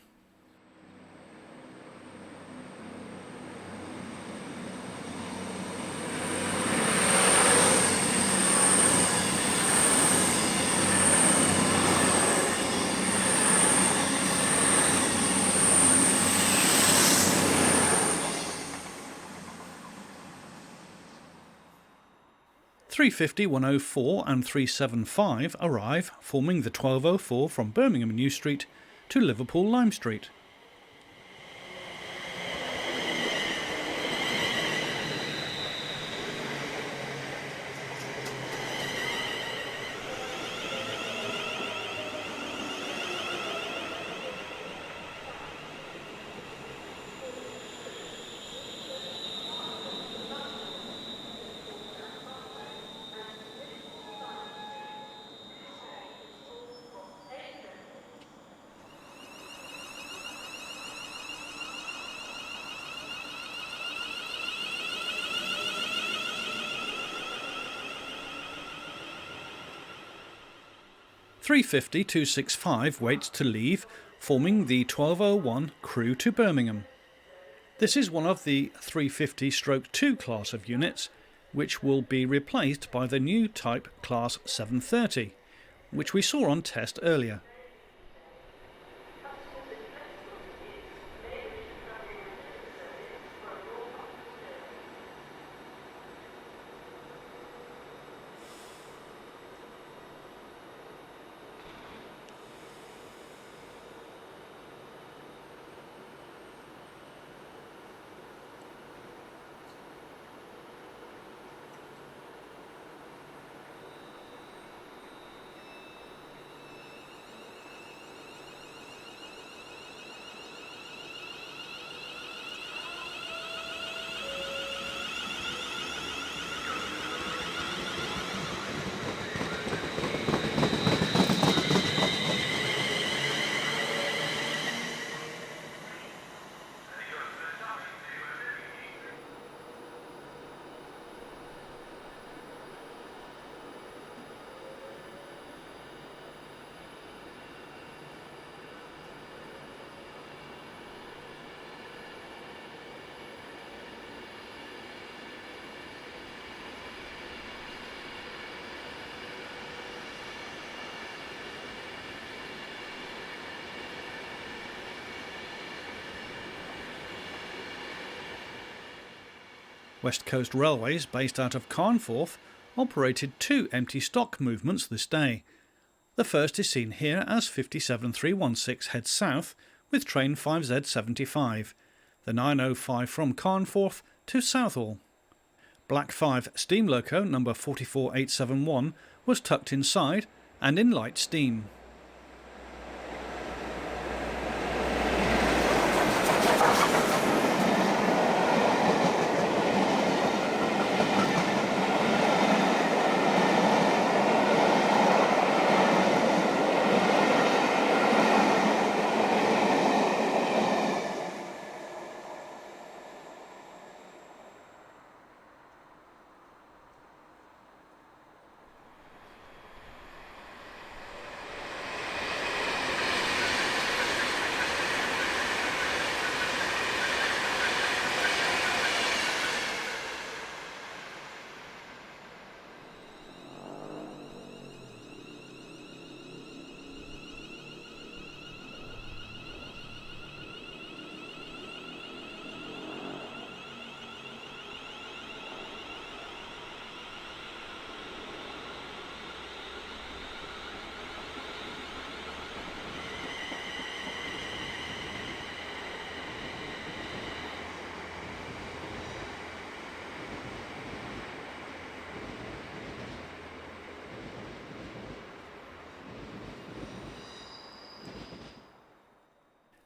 (350, 104 and 375 arrive, forming the 1204 from Birmingham New Street to Liverpool Lime Street. 350-265 waits to leave, forming the 1201 Crewe to Birmingham. This is one of the 350/2 class of units, which will be replaced by the new type Class 730, which we saw on test earlier. West Coast Railways, based out of Tay and Forth, operated 2 empty stock movements this day. The first is seen here as 57316 heads south with train 5Z75, the 905 from Tay and Forth to Southall. Black 5 steam loco number 44871 was tucked inside and in light steam.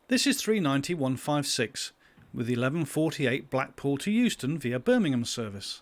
This is 390-156 with the 1148 Blackpool to Euston via Birmingham service.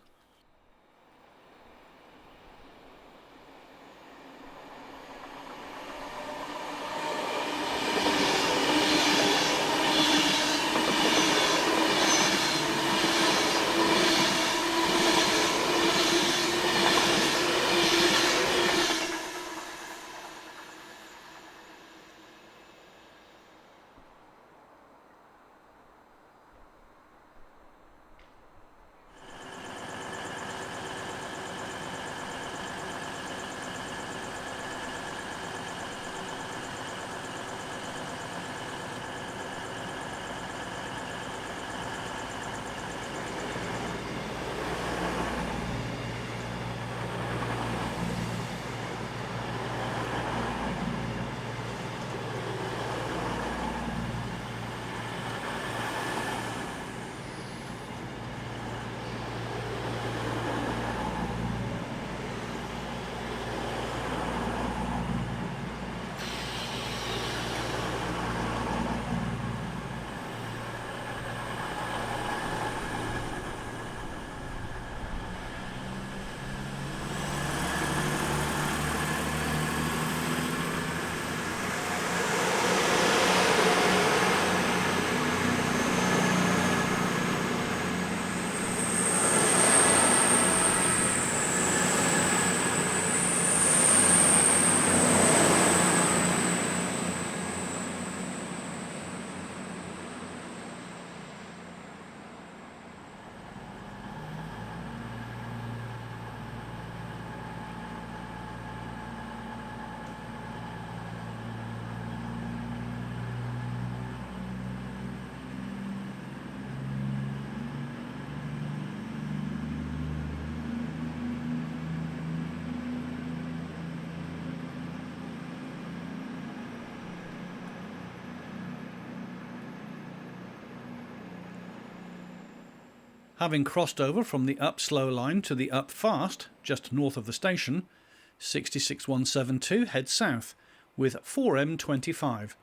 Having crossed over from the up slow line to the up fast, just north of the station, 66172 heads south with 4M25,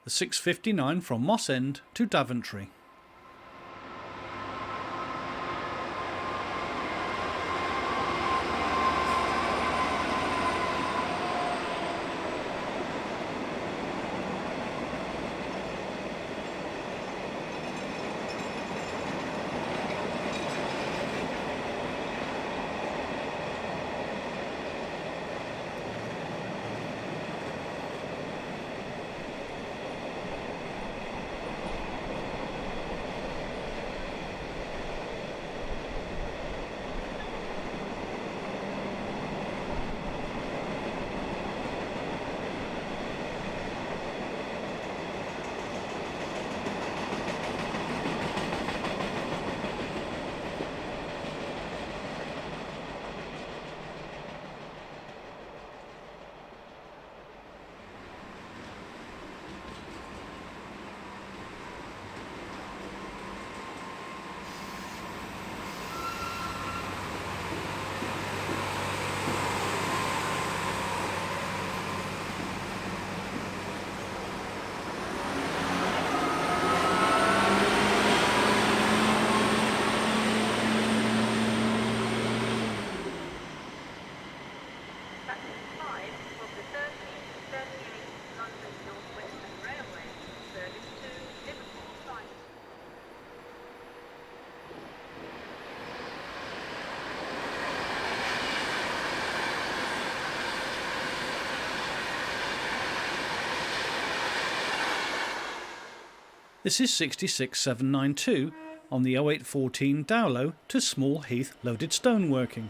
the 659 from Moss End to Daventry. This is 66792 on the 0814 Dowlow to Small Heath loaded stoneworking.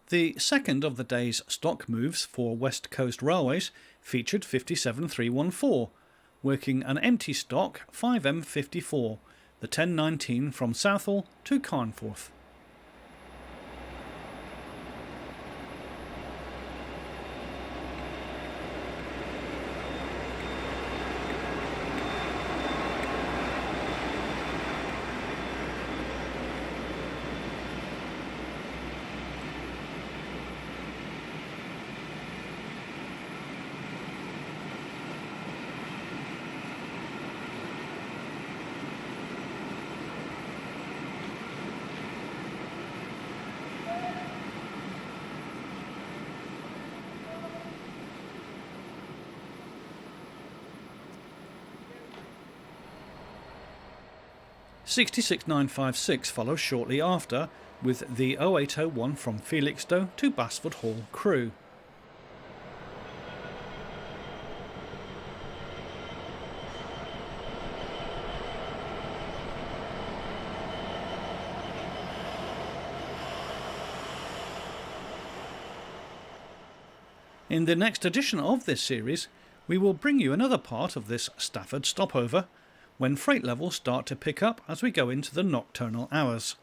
The second of the day's stock moves for West Coast Railways featured 57314, working an empty stock 5M54, the 1019 from Southall to Carnforth. (66956) follows shortly after, with the 0801 from Felixstowe to Basford Hall, Crewe. In the next edition of this series, we will bring you another part of this Stafford stopover, when freight levels start to pick up as we go into the nocturnal hours.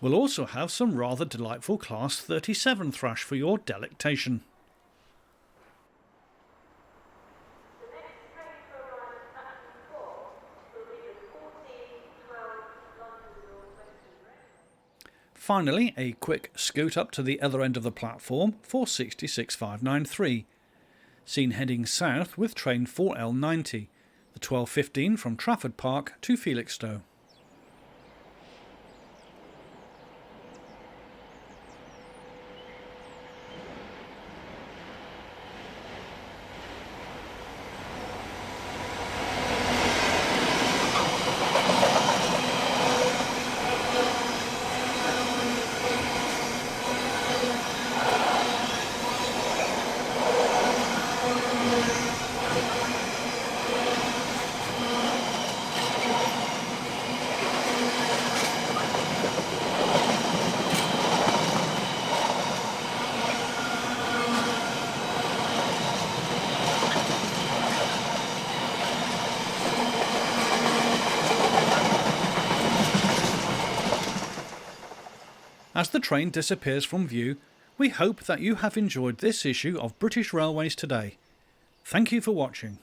We'll also have some rather delightful Class 37 thrash for your delectation. Finally, a quick scoot up to the other end of the platform for 66593, seen heading south with train 4L90, the 1215 from Trafford Park to Felixstowe. the train disappears from view, we hope that you have enjoyed this issue of British Railways Today. Thank you for watching.